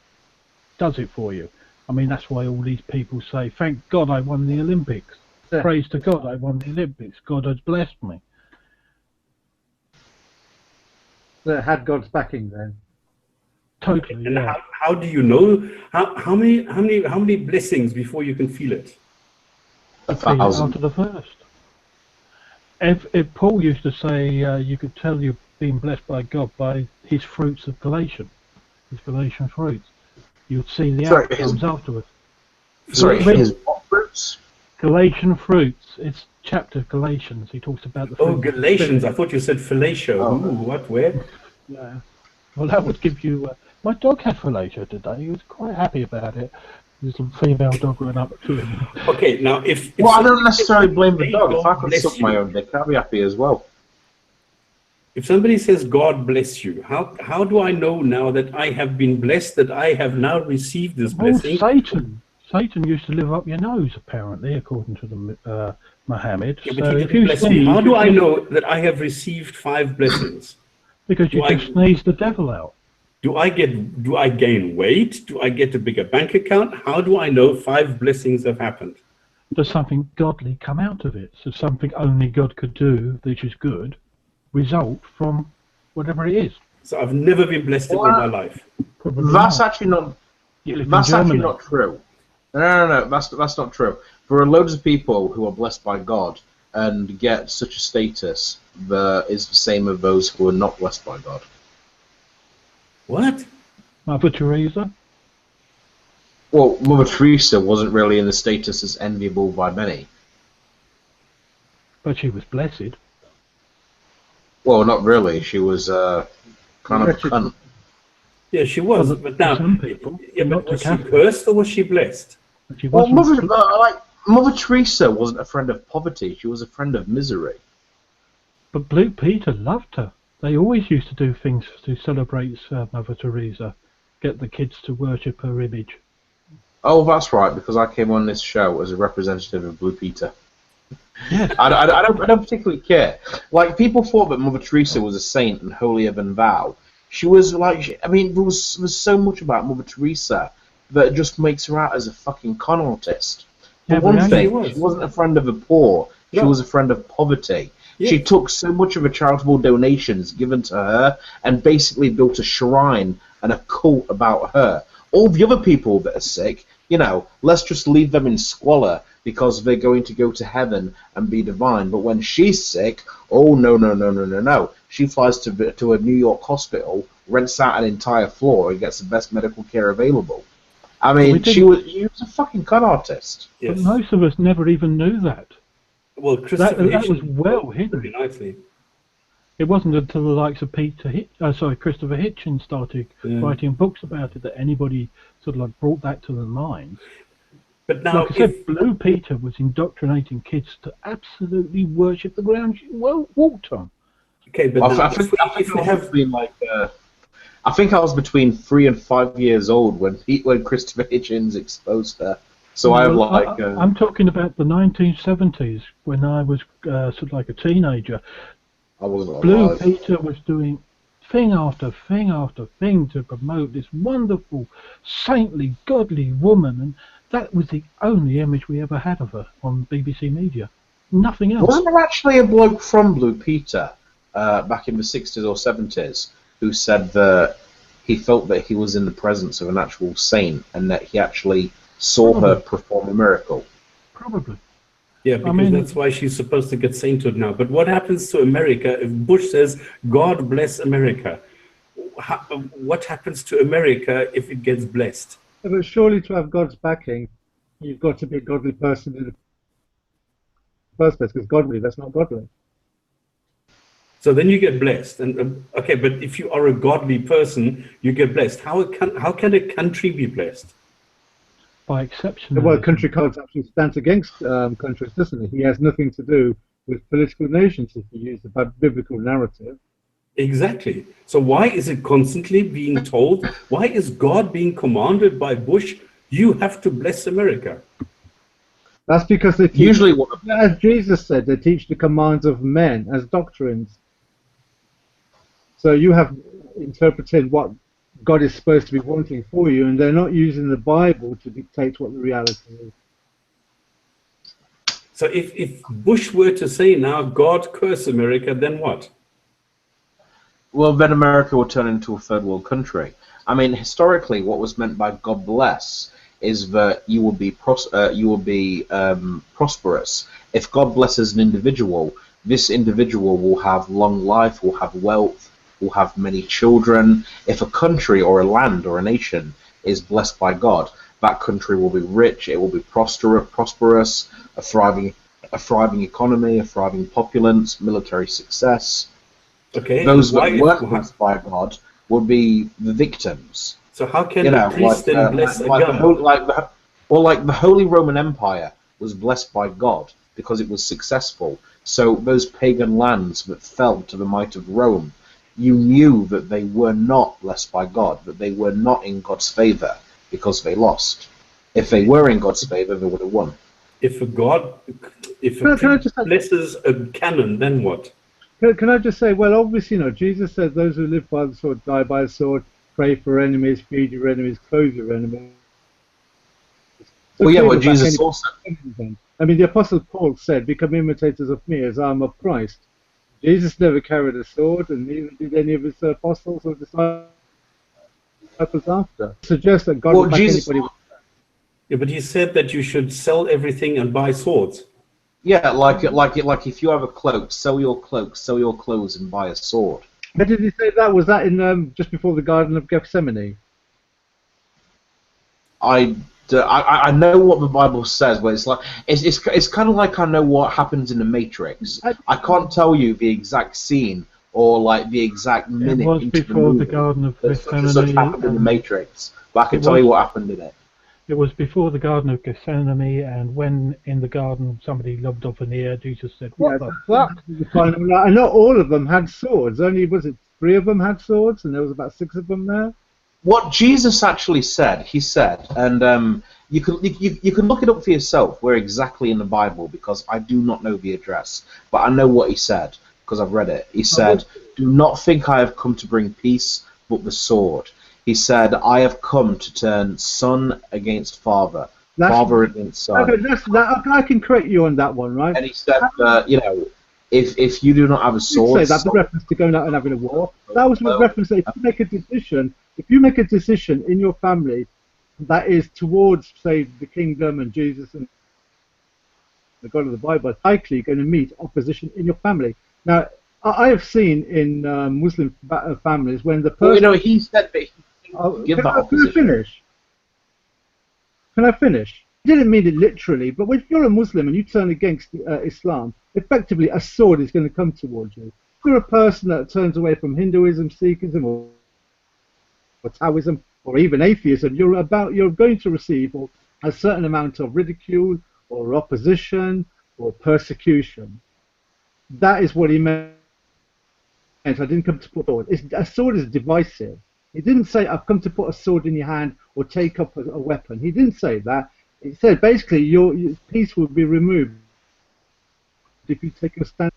does it for you. I mean, that's why all these people say, thank God I won the Olympics. Yeah. Praise to God I won the Olympics. God has blessed me. That had God's backing then. Totally, and yeah. How do you know? How many blessings before you can feel it? 1,000. After the first. If Paul used to say, you could tell you've been blessed by God by his fruits of Galatian, his Galatian fruits. You'd see the outcomes afterwards. Sorry, his what fruits? Galatian fruits. It's chapter Galatians. He talks about the fruits. Oh, Galatians. I thought you said fellatio. Oh. Ooh, what? Where? Yeah. Well, that would give you... my dog had fellatio today. He was quite happy about it. There's a female dog ran up to him. Okay, now if well, I don't necessarily blame the dog. If I could suck my own dick, I'd be happy as well. If somebody says, God bless you, how do I know now that I have been blessed, that I have now received this blessing? Satan used to live up your nose, apparently, according to the Muhammad. Yeah, so if you sneeze, how do I know that I have received 5 blessings? Because you just sneeze the devil out. Do I gain weight? Do I get a bigger bank account? How do I know 5 blessings have happened? Does something godly come out of it? So something only God could do, which is good, result from whatever it is. So I've never been blessed in all my life. That's actually not. That's actually not true. No. That's not true. There are loads of people who are blessed by God and get such a status that is the same as those who are not blessed by God. What? Mother Teresa? Well, Mother Teresa wasn't really in the status as enviable by many. But she was blessed. Well, not really. She was kind of a cunt. Yeah, she was. Well, but now, some people, but was she cursed or was she blessed? She well, Mother Teresa wasn't a friend of poverty. She was a friend of misery. But Blue Peter loved her. They always used to do things to celebrate Mother Teresa, get the kids to worship her image. Oh, that's right, because I came on this show as a representative of Blue Peter. Yes. I don't particularly care. Like, people thought that Mother Teresa was a saint and holier than thou. She was like, I mean, there's so much about Mother Teresa that just makes her out as a fucking con artist. For one thing, she wasn't a friend of the poor. She was a friend of poverty. Yeah. She took so much of the charitable donations given to her and basically built a shrine and a cult about her. All the other people that are sick, you know, let's just leave them in squalor. because they're going to go to heaven and be divine. But when she's sick, oh no, no, no, no, no, no. She flies to a New York hospital, rents out an entire floor, and gets the best medical care available. I mean, she was a fucking con artist. But most of us never even knew that. Well, That was well hidden. pretty nicely. It wasn't until the likes of Christopher Hitchens started writing books about it that anybody sort of like brought that to their minds. But now, like I said, Blue Peter was indoctrinating kids to absolutely worship the ground you walked on. Okay, but I think I was between 3 and 5 years old when Christopher Hitchens exposed her. So I'm talking about the 1970s when I was sort of like a teenager. I wasn't Blue alive. Peter was doing thing after thing after thing to promote this wonderful, saintly, godly woman, and that was the only image we ever had of her on BBC Media. Nothing else. Wasn't there actually a bloke from Blue Peter back in the 60s or 70s who said that he felt that he was in the presence of an actual saint and that he actually saw her perform a miracle? Probably. Yeah, because that's why she's supposed to get sainthood now. But what happens to America if Bush says, God bless America? What happens to America if it gets blessed? Yeah, but surely to have God's backing, you've got to be a godly person in the first place, because godly, that's not godly. So then you get blessed. And okay, but if you are a godly person, you get blessed. How can a country be blessed? By exception. Well, country codes actually stands against countries, doesn't it? He has nothing to do with political nations, if you use the biblical narrative. Exactly. So why is it constantly being told? Why is God being commanded by Bush, you have to bless America? That's because they teach, Usually, as Jesus said, they teach the commands of men as doctrines. So you have interpreted what God is supposed to be wanting for you, and they're not using the Bible to dictate what the reality is. So if Bush were to say now, God curse America, then what? well, then America will turn into a third world country. I mean, historically, what was meant by God bless is that you will be prosperous. If God blesses an individual, this individual will have long life, will have wealth, will have many children. If a country or a land or a nation is blessed by God, that country will be rich, it will be prosperous, a thriving economy, a thriving populace, military success. Okay. Those that weren't blessed by God would be the victims. So how can a priest then bless a gun? Like the Holy Roman Empire was blessed by God because it was successful. So those pagan lands that fell to the might of Rome, you knew that they were not blessed by God, that they were not in God's favor because they lost. If they were in God's favor, they would have won. If a priest blesses a cannon, then what? Can I just say, well, obviously, Jesus said those who live by the sword die by the sword, pray for enemies, feed your enemies, clothe your enemies. So well, yeah, but Jesus also... I mean, the Apostle Paul said, become imitators of me as I am of Christ. Jesus never carried a sword, and neither did any of his apostles or disciples after. Suggest that God would back anybody. Yeah, but he said that you should sell everything and buy swords. Yeah, like if you have a cloak, sell your cloak, sell your clothes, and buy a sword. But did he say that? Was that in just before the Garden of Gethsemane? I know what the Bible says, but it's kind of like I know what happens in the Matrix. I can't tell you the exact scene or like the exact minute. It was before the Garden of Gethsemane. Such happened in the Matrix, but I can tell you what happened in it. It was before the Garden of Gethsemane, and when in the garden somebody lobbed off an ear, Jesus said, "What the fuck?" And not all of them had swords. Only, was it 3 of them had swords, and there was about 6 of them there? What Jesus actually said, he said, and you can look it up for yourself where exactly in the Bible, because I do not know the address, but I know what he said because I've read it. He said, "Do not think I have come to bring peace, but the sword." He said, "I have come to turn son against father, father against son." Okay, I can correct you on that one, right? And he said, if you do not have a sword, say that's the reference to going out and having a war. That was the reference that if you make a decision in your family that is towards, say, the kingdom and Jesus and the God of the Bible, likely going to meet opposition in your family. Now, I have seen in Muslim families when the person... Well, you know, he said that he give that opposition. Can I finish? He didn't mean it literally, but if you're a Muslim and you turn against Islam, effectively a sword is going to come towards you. If you're a person that turns away from Hinduism, Sikhism, or Taoism, or even atheism, you're going to receive a certain amount of ridicule, or opposition, or persecution. That is what he meant. I didn't come to put forward. A sword is divisive. He didn't say, I've come to put a sword in your hand or take up a weapon. He didn't say that. He said, basically, your peace will be removed if you take a stand.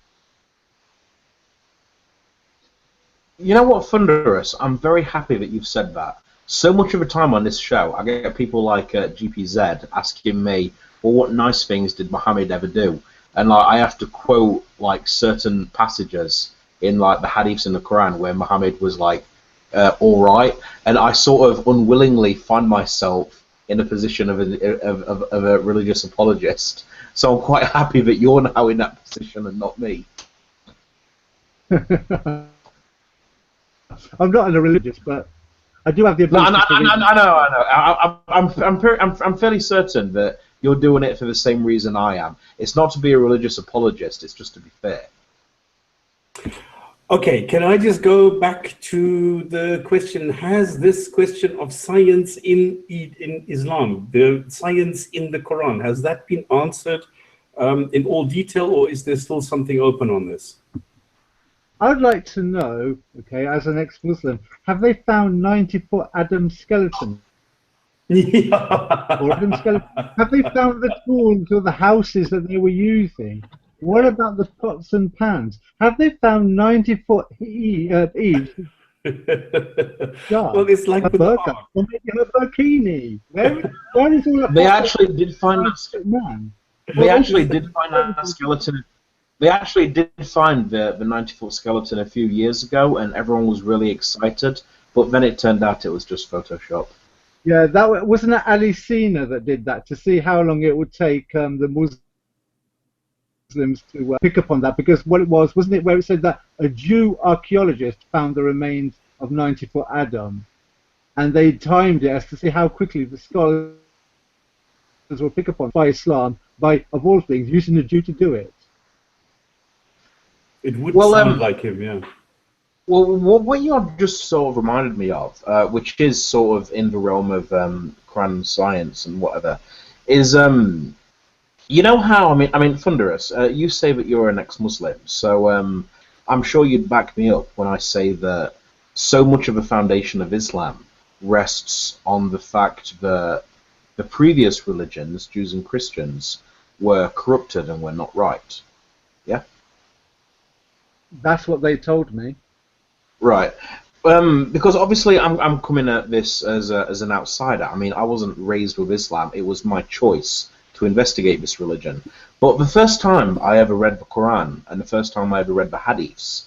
You know what, Thunderous? I'm very happy that you've said that. So much of the time on this show, I get people like GPZ asking me, well, what nice things did Muhammad ever do? And like, I have to quote like certain passages in like the Hadiths in the Quran where Muhammad was like, all right, and I sort of unwillingly find myself in a position of a religious apologist. So I'm quite happy that you're now in that position and not me. I'm not a religious, but I do have the ability. No, I know. I'm fairly certain that you're doing it for the same reason I am. It's not to be a religious apologist. It's just to be fair. Okay, can I just go back to the question? Has this question of science in Islam, the science in the Quran, has that been answered in all detail, or is there still something open on this? I'd like to know, okay, as an ex-Muslim, have they found 90-foot Adam skeleton? Or Adam skeleton? Have they found the tools or the houses that they were using? What about the pots and pans? Have they found 90-foot Eve? Well, it's like a burqa, or maybe a bikini. Where is all that? They actually did find that. They actually did find that skeleton. They actually did find the 90-foot skeleton a few years ago, and everyone was really excited. But then it turned out it was just Photoshop. Yeah, that wasn't it Ali Sina that did that to see how long it would take the Muslims to pick up on that, because what it was, wasn't it, where it said that a Jew archaeologist found the remains of 90-foot Adam, and they timed it as to see how quickly the scholars will pick up on by Islam, by, of all things, using a Jew to do it. It would sound like him, yeah. Well, what you just sort of reminded me of, which is sort of in the realm of Quran science and whatever, is you know how, I mean, Thunderous, you say that you're an ex-Muslim, so I'm sure you'd back me up when I say that so much of the foundation of Islam rests on the fact that the previous religions, Jews and Christians, were corrupted and were not right. Yeah? That's what they told me. Right. Because obviously I'm coming at this as an outsider. I mean, I wasn't raised with Islam. It was my choice to investigate this religion. But the first time I ever read the Quran and the first time I ever read the Hadiths,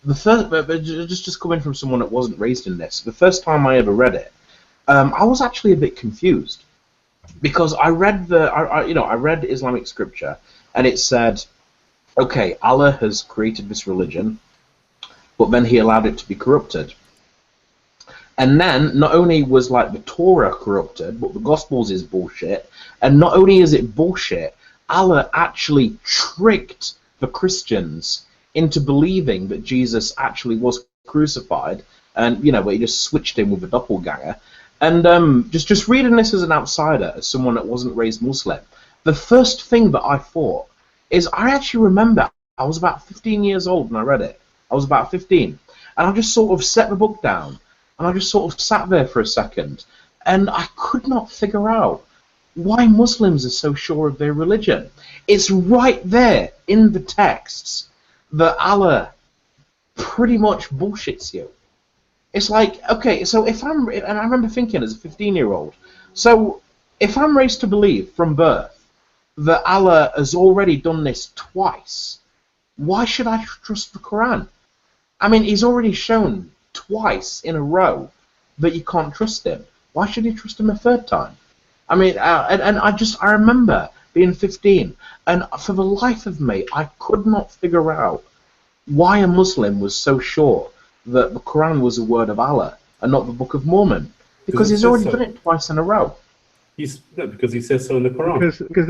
just coming from someone that wasn't raised in this, the first time I ever read it, I was actually a bit confused, because I read I read Islamic scripture, and it said, okay, Allah has created this religion, but then he allowed it to be corrupted. And then not only was like the Torah corrupted, but the Gospels is bullshit. And not only is it bullshit, Allah actually tricked the Christians into believing that Jesus actually was crucified, and but he just switched him with a doppelganger. And just reading this as an outsider, as someone that wasn't raised Muslim, the first thing that I thought is, I actually remember I was about 15 years old when I read it. I was about 15, and I just sort of set the book down, and I just sort of sat there for a second, and I could not figure out why Muslims are so sure of their religion. It's right there in the texts that Allah pretty much bullshits you. It's like, okay, so and I remember thinking as a 15-year-old, so if I'm raised to believe from birth that Allah has already done this twice, why should I trust the Quran? I mean, he's already shown twice in a row that you can't trust him. Why should you trust him a third time? I mean, and I remember being 15. And for the life of me, I could not figure out why a Muslim was so sure that the Quran was a word of Allah and not the Book of Mormon. Because he's already done it twice in a row. Because he says so in the Quran. Because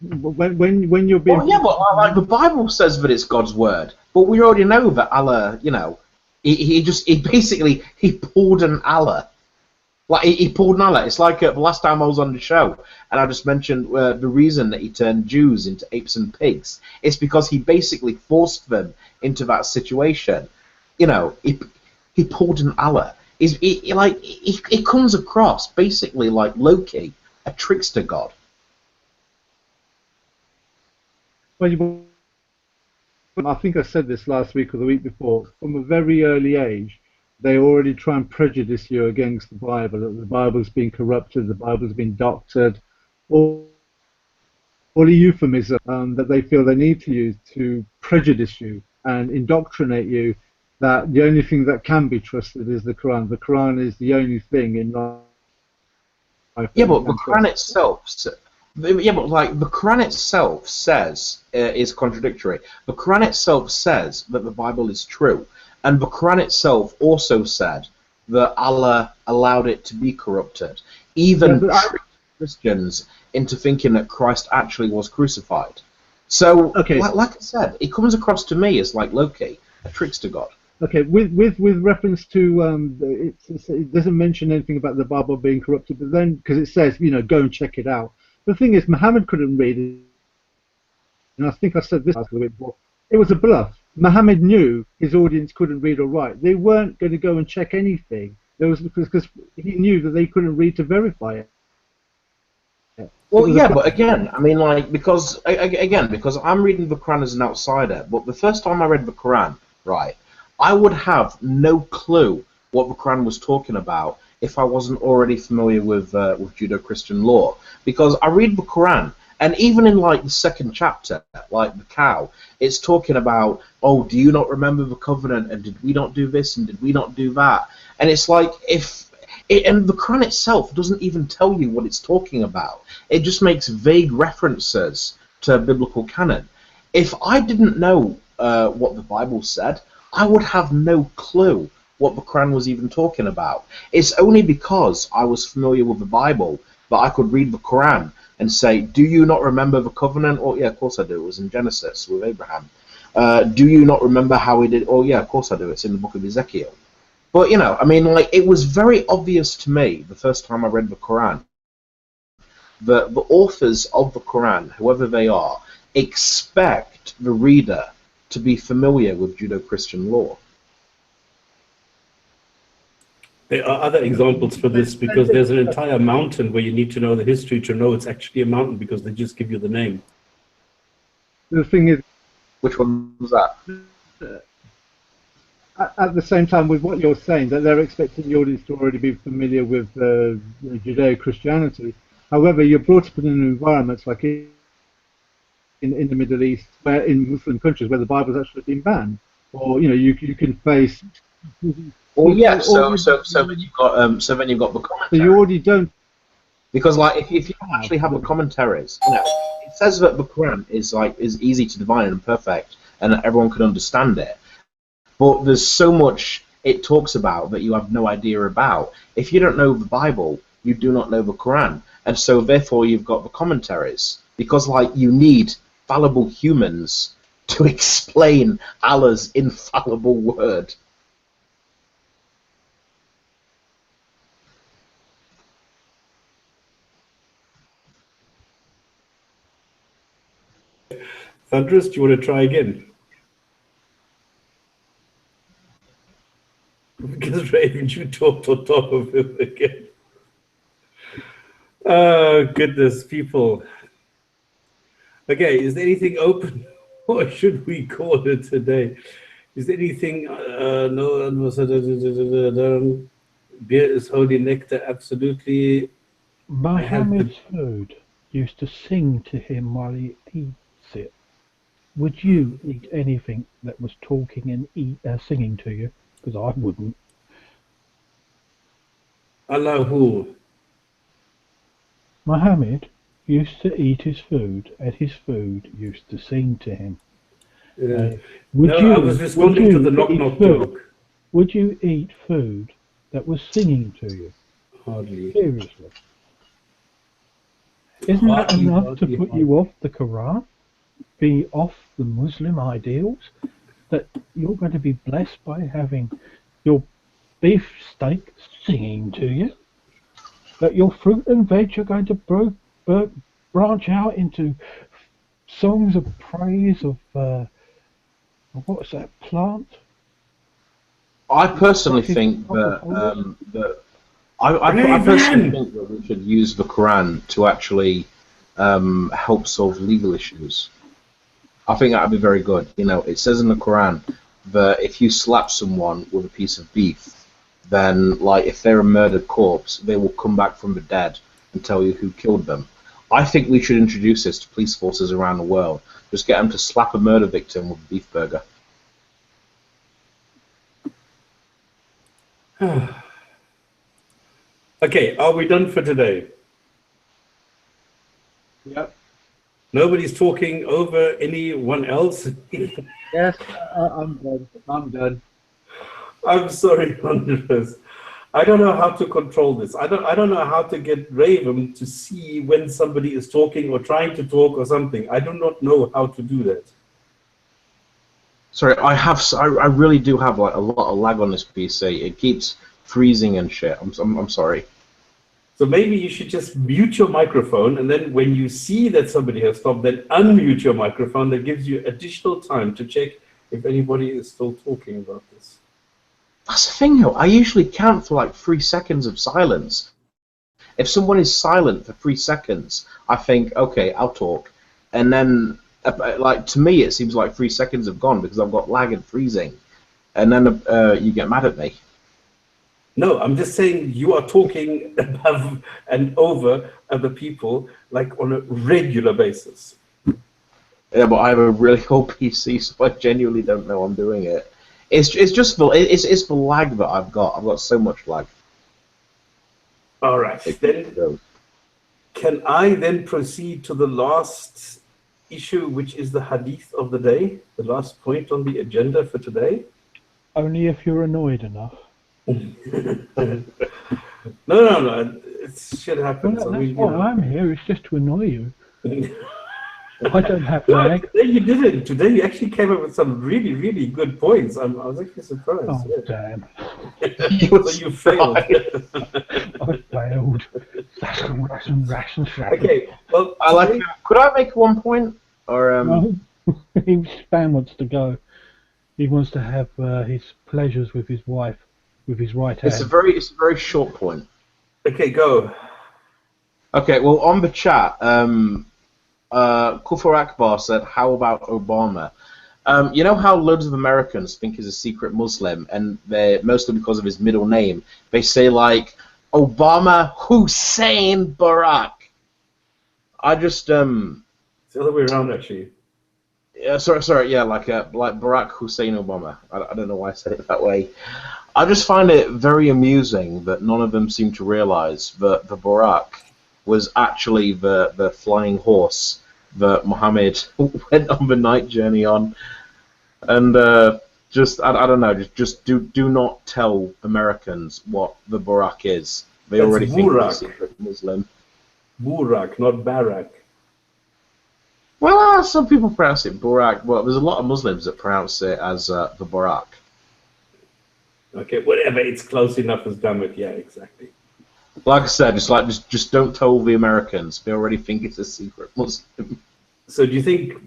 when you're being... Well, yeah, but like the Bible says that it's God's word. But we already know that Allah, you know, he basically pulled an Allah. Like, he pulled an Allah. It's like the last time I was on the show, and I just mentioned the reason that he turned Jews into apes and pigs. It's because he basically forced them into that situation. You know, he pulled an Allah. He comes across basically like Loki, a trickster god. Well, I think I said this last week or the week before. From a very early age, they already try and prejudice you against the Bible, that the Bible's been corrupted, the Bible's been doctored, all a euphemism that they feel they need to use to prejudice you and indoctrinate you that the only thing that can be trusted is the Quran. The Quran is the only thing in life. Yeah, but the Quran itself... Yeah, but like the Quran itself says is contradictory. The Quran itself says that the Bible is true. And the Quran itself also said that Allah allowed it to be corrupted, even tricked Christians into thinking that Christ actually was crucified. So, like I said, it comes across to me as like Loki, a trickster god. Okay, with reference to it doesn't mention anything about the Bible being corrupted, but then because it says, you know, go and check it out. The thing is, Muhammad couldn't read it, and I think I said this last week before. It was a bluff. Muhammad knew his audience couldn't read or write. They weren't going to go and check anything. There was because he knew that they couldn't read to verify it. Well, yeah, but again, I mean, like, because I'm reading the Quran as an outsider, but the first time I read the Quran, right, I would have no clue what the Quran was talking about if I wasn't already familiar with Judeo-Christian law. Because I read the Quran, and even in like the second chapter, like the cow, it's talking about, oh, do you not remember the covenant, and did we not do this, and did we not do that? And it's like, and the Quran itself doesn't even tell you what it's talking about. It just makes vague references to biblical canon. If I didn't know what the Bible said, I would have no clue what the Quran was even talking about. It's only because I was familiar with the Bible that I could read the Quran and say, do you not remember the covenant? Oh, yeah, of course I do. It was in Genesis with Abraham. Do you not remember how he did? Oh, yeah, of course I do. It's in the book of Ezekiel. But, you know, I mean, like, it was very obvious to me the first time I read the Quran that the authors of the Quran, whoever they are, expect the reader to be familiar with Judeo-Christian law. There are other examples for this, because there's an entire mountain where you need to know the history to know it's actually a mountain, because they just give you the name. The thing is... Which one was that? At the same time, with what you're saying, that they're expecting the audience to already be familiar with Judeo-Christianity. However, you're brought up in environments like in the Middle East, where in Muslim countries where the Bible's actually been banned, or you know, you can face... Well, yeah. So then you've got the commentaries. So you already don't. Because like if you actually have the commentaries, you know, it says that the Quran is easy to divine and perfect, and that everyone can understand it. But there's so much it talks about that you have no idea about. If you don't know the Bible, you do not know the Quran, and so therefore you've got the commentaries, because like you need fallible humans to explain Allah's infallible word. Thunderous, do you want to try again? Because Raven, you talked on top of him again. Oh, goodness, people. Okay, is there anything open? Or should we call it today? Is there anything? No, beer is holy nectar, absolutely. Muhammad's food used to sing to him while he eats it. Would you eat anything that was talking and singing to you? Because I wouldn't. Allahu. Muhammad used to eat his food, and his food used to sing to him. No, I was responding to the knock-knock joke. Would you eat food that was singing to you? Hardly. Seriously. Isn't that enough to put you off the Quran? Be off the Muslim ideals? That you're going to be blessed by having your beef steak singing to you? That your fruit and veg are going to branch out into songs of praise of what's that plant? I personally think that I personally think that we should use the Quran to actually help solve legal issues. I think that would be very good. You know, it says in the Quran that if you slap someone with a piece of beef, then, like, if they're a murdered corpse, they will come back from the dead and tell you who killed them. I think we should introduce this to police forces around the world. Just get them to slap a murder victim with a beef burger. Okay, are we done for today? Yep. Nobody's talking over anyone else? Yes, I'm done. I'm done. I'm sorry, Andres. I don't know how to control this. I don't know how to get Raven to see when somebody is talking or trying to talk or something. I do not know how to do that. Sorry, I really do have like a lot of lag on this PC. It keeps freezing and shit. I'm sorry. So maybe you should just mute your microphone, and then when you see that somebody has stopped, then unmute your microphone. That gives you additional time to check if anybody is still talking about this. That's the thing, though. I usually count for like 3 seconds of silence. If someone is silent for 3 seconds, I think, okay, I'll talk. And then, like, to me, it seems like 3 seconds have gone because I've got lag and freezing. And then you get mad at me. No, I'm just saying you are talking above and over other people, like on a regular basis. Yeah, but I have a really old PC, so I genuinely don't know I'm doing it. It's just it's the lag that I've got. I've got so much lag. All right, then can I then proceed to the last issue, which is the Hadith of the day, the last point on the agenda for today? Only if you're annoyed enough. No. It should happen. Well, So that's why I'm here. It's just to annoy you. I don't have No, lag. today you didn't. Today you actually came up with some really, really good points. I was actually surprised. Oh, Yeah. damn. So you failed. I failed. Okay, well, I like. Could I make one point? Or No, Spam wants to go. He wants to have his pleasures with his wife, with his right hand. it's a very short point. okay, go. Okay, well, on the chat, Kufar Akbar said, "How about Obama?" You know how loads of Americans think he's a secret Muslim, and they're mostly because of his middle name. They say like Obama Hussein Barack. I just It's the other way around, actually. Yeah, sorry, yeah, like Barack Hussein Obama. I don't know why I said it that way. I just find it very amusing that none of them seem to realize that the Barack was actually the flying horse that Muhammad went on the night journey on. And just I don't know, just do not tell Americans what the Barack is. They That's already think Burak. he's a secret Muslim. Burak, not Barak. Well, some people pronounce it Burak. Well, there's a lot of Muslims that pronounce it as the Barack. Okay, whatever. It's close enough as damn it. Yeah, exactly. Like I said, just don't tell the Americans. They already think it's a secret Muslim. So do you think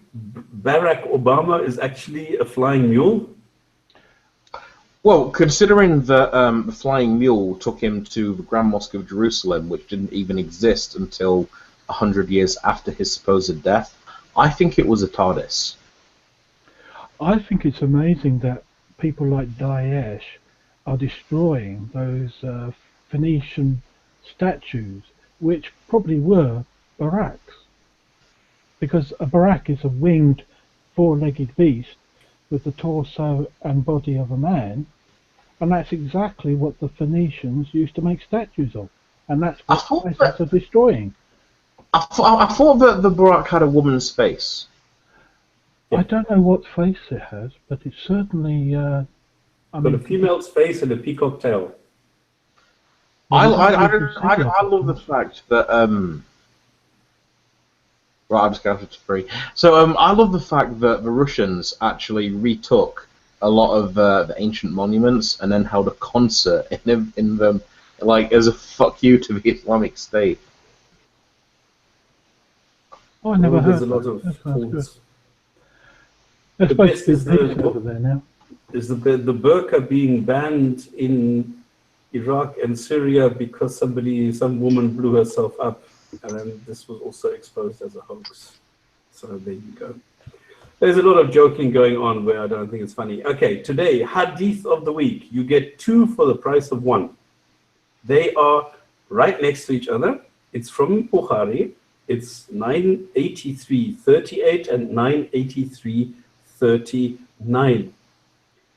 Barack Obama is actually a flying mule? Well, considering that the flying mule took him to the Grand Mosque of Jerusalem, which didn't even exist until 100 years after his supposed death, I think it was a TARDIS. I think it's amazing that people like Daesh are destroying those Phoenician statues, which probably were barracks. Because a barrack is a winged, four-legged beast with the torso and body of a man, and that's exactly what the Phoenicians used to make statues of. And that's what ISIS are destroying. I thought that the Burak had a woman's face. I don't know what face it has, but it's certainly. I Got mean, a female's face and a peacock tail. I I love the fact that right, I'm just going to free. So I love the fact that the Russians actually retook a lot of the ancient monuments and then held a concert in them, like as a fuck you to the Islamic State. Oh, I never heard. There's a lot of that sounds good. thoughts. There's The supposed best to is be peace the- over there now. Is the burqa being banned in Iraq and Syria because some woman blew herself up, and then this was also exposed as a hoax. So there you go. There's a lot of joking going on where I don't think it's funny. Okay, today, Hadith of the Week. You get 2 for the price of 1. They are right next to each other. It's from Bukhari. It's 983:38 and 983:39.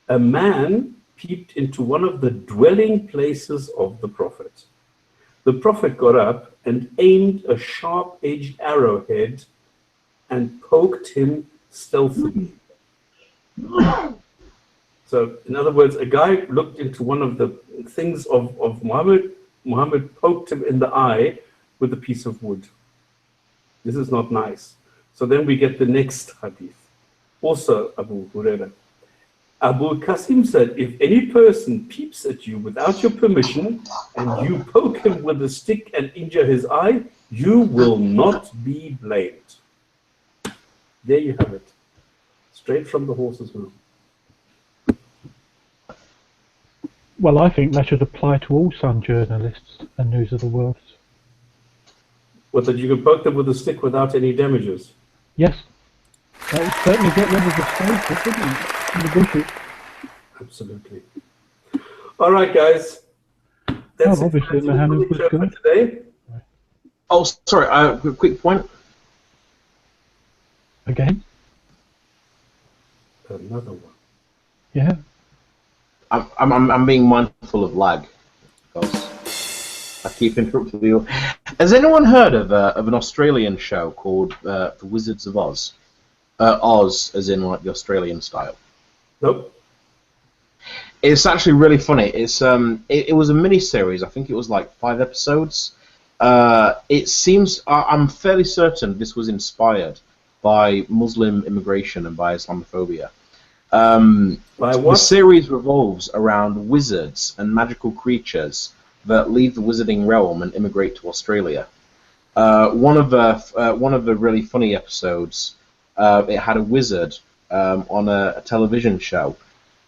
A man peeped into one of the dwelling places of the Prophet. The Prophet got up and aimed a sharp-edged arrowhead and poked him stealthily. So, in other words, a guy looked into one of the things of Muhammad. Muhammad poked him in the eye with a piece of wood. This is not nice. So then we get the next hadith. Also Abu Hurairah. Abu Qasim said, if any person peeps at you without your permission and you poke him with a stick and injure his eye, you will not be blamed. There you have it. Straight from the horse's mouth. Well, I think that should apply to all Sun journalists and News of the World. What, that you can poke them with a stick without any damages? Yes. That would certainly get rid of the space, wouldn't it? In the bushes. Absolutely. All right, guys. That's obviously it. Mohammed was For good. today. Oh, sorry. Quick point. Again? Another one. Yeah. I'm being mindful of lag because I keep interrupting you. Has anyone heard of an Australian show called The Wizards of Oz? Oz, as in like the Australian style. Nope. It's actually really funny. It's it was a mini series. I think it was like 5 episodes. It seems I'm fairly certain this was inspired by Muslim immigration and by Islamophobia. By The what? series revolves around wizards and magical creatures that leave the wizarding realm and immigrate to Australia. One of the really funny episodes, it had a wizard on a television show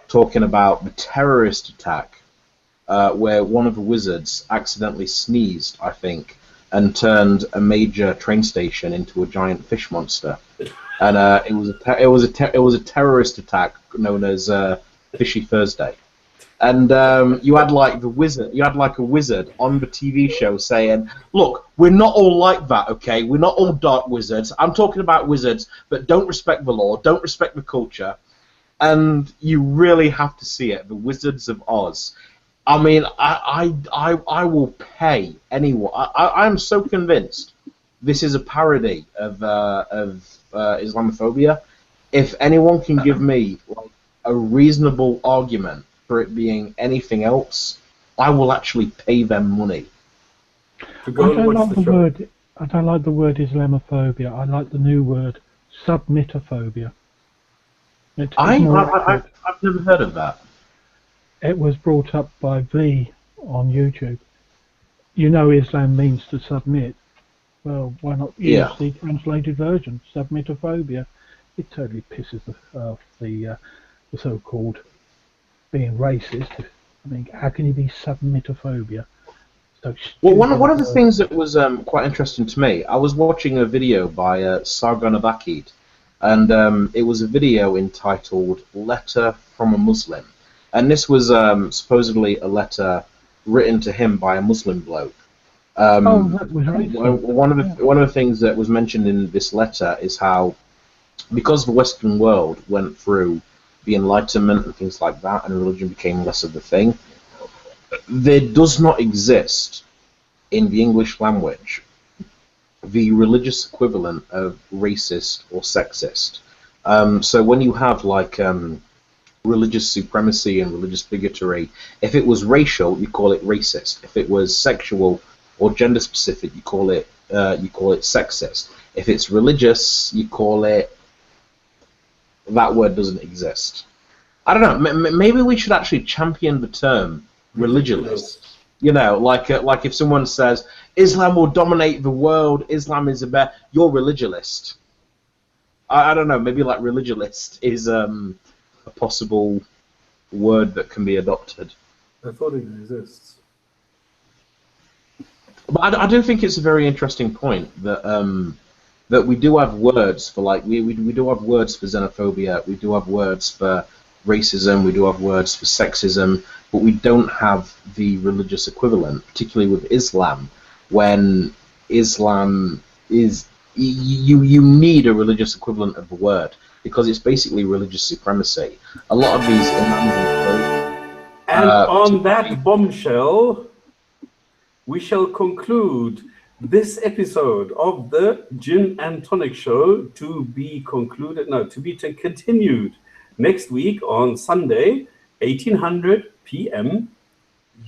talking about the terrorist attack, where one of the wizards accidentally sneezed, I think, and turned a major train station into a giant fish monster. And it was a terrorist attack known as Fishy Thursday. And you had like a wizard on the TV show saying, "Look, we're not all like that, okay? We're not all dark wizards. I'm talking about wizards that don't respect the law, don't respect the culture." And you really have to see it. The Wizards of Oz. I mean, I will pay anyone. I'm so convinced this is a parody of Islamophobia. If anyone can give me like a reasonable argument for it being anything else, I will actually pay them money. To go and watch the show. I don't like the word Islamophobia. I like the new word submitophobia. I've never heard of that. It was brought up by V on YouTube. You know Islam means to submit. Well, why not use the translated version, submitophobia? It totally pisses off the so-called being racist. I mean, how can you be submitophobia? So well, one of the things that was quite interesting to me, I was watching a video by Sargon of Akkad, and it was a video entitled "Letter from a Muslim," and this was supposedly a letter written to him by a Muslim bloke. That was right. One of the things that was mentioned in this letter is how, because the Western world went through the Enlightenment and things like that, and religion became less of a thing, there does not exist in the English language the religious equivalent of racist or sexist. So when you have like religious supremacy and religious bigotry, if it was racial, you call it racist. If it was sexual or gender specific, you call it sexist. If it's religious, you call it, that word doesn't exist. I don't know. Maybe we should actually champion the term religionist. You know, like if someone says Islam will dominate the world, Islam is a bear, you're religionist. I don't know. Maybe like religionist is a possible word that can be adopted. I thought it exists. But I do think it's a very interesting point that that we do have words for, like, we do have words for xenophobia, we do have words for racism, we do have words for sexism, but we don't have the religious equivalent, particularly with Islam, when Islam is, you need a religious equivalent of the word, because it's basically religious supremacy. A lot of these imams and on that bombshell, we shall conclude this episode of the Jinn and Tonic show, to be continued next week on Sunday, 1800 p.m.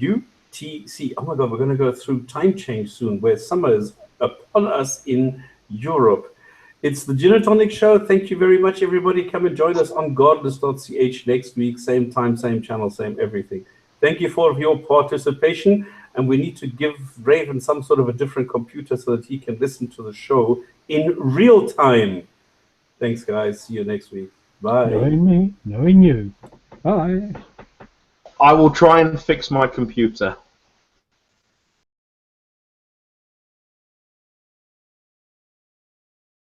UTC. Oh my God, we're going to go through time change soon, where summer is upon us in Europe. It's the Jinn and Tonic show. Thank you very much, everybody. Come and join us on godless.ch next week, same time, same channel, same everything. Thank you for your participation. And we need to give Raven some sort of a different computer so that he can listen to the show in real time. Thanks, guys. See you next week. Bye. Knowing me, knowing you. Bye. I will try and fix my computer.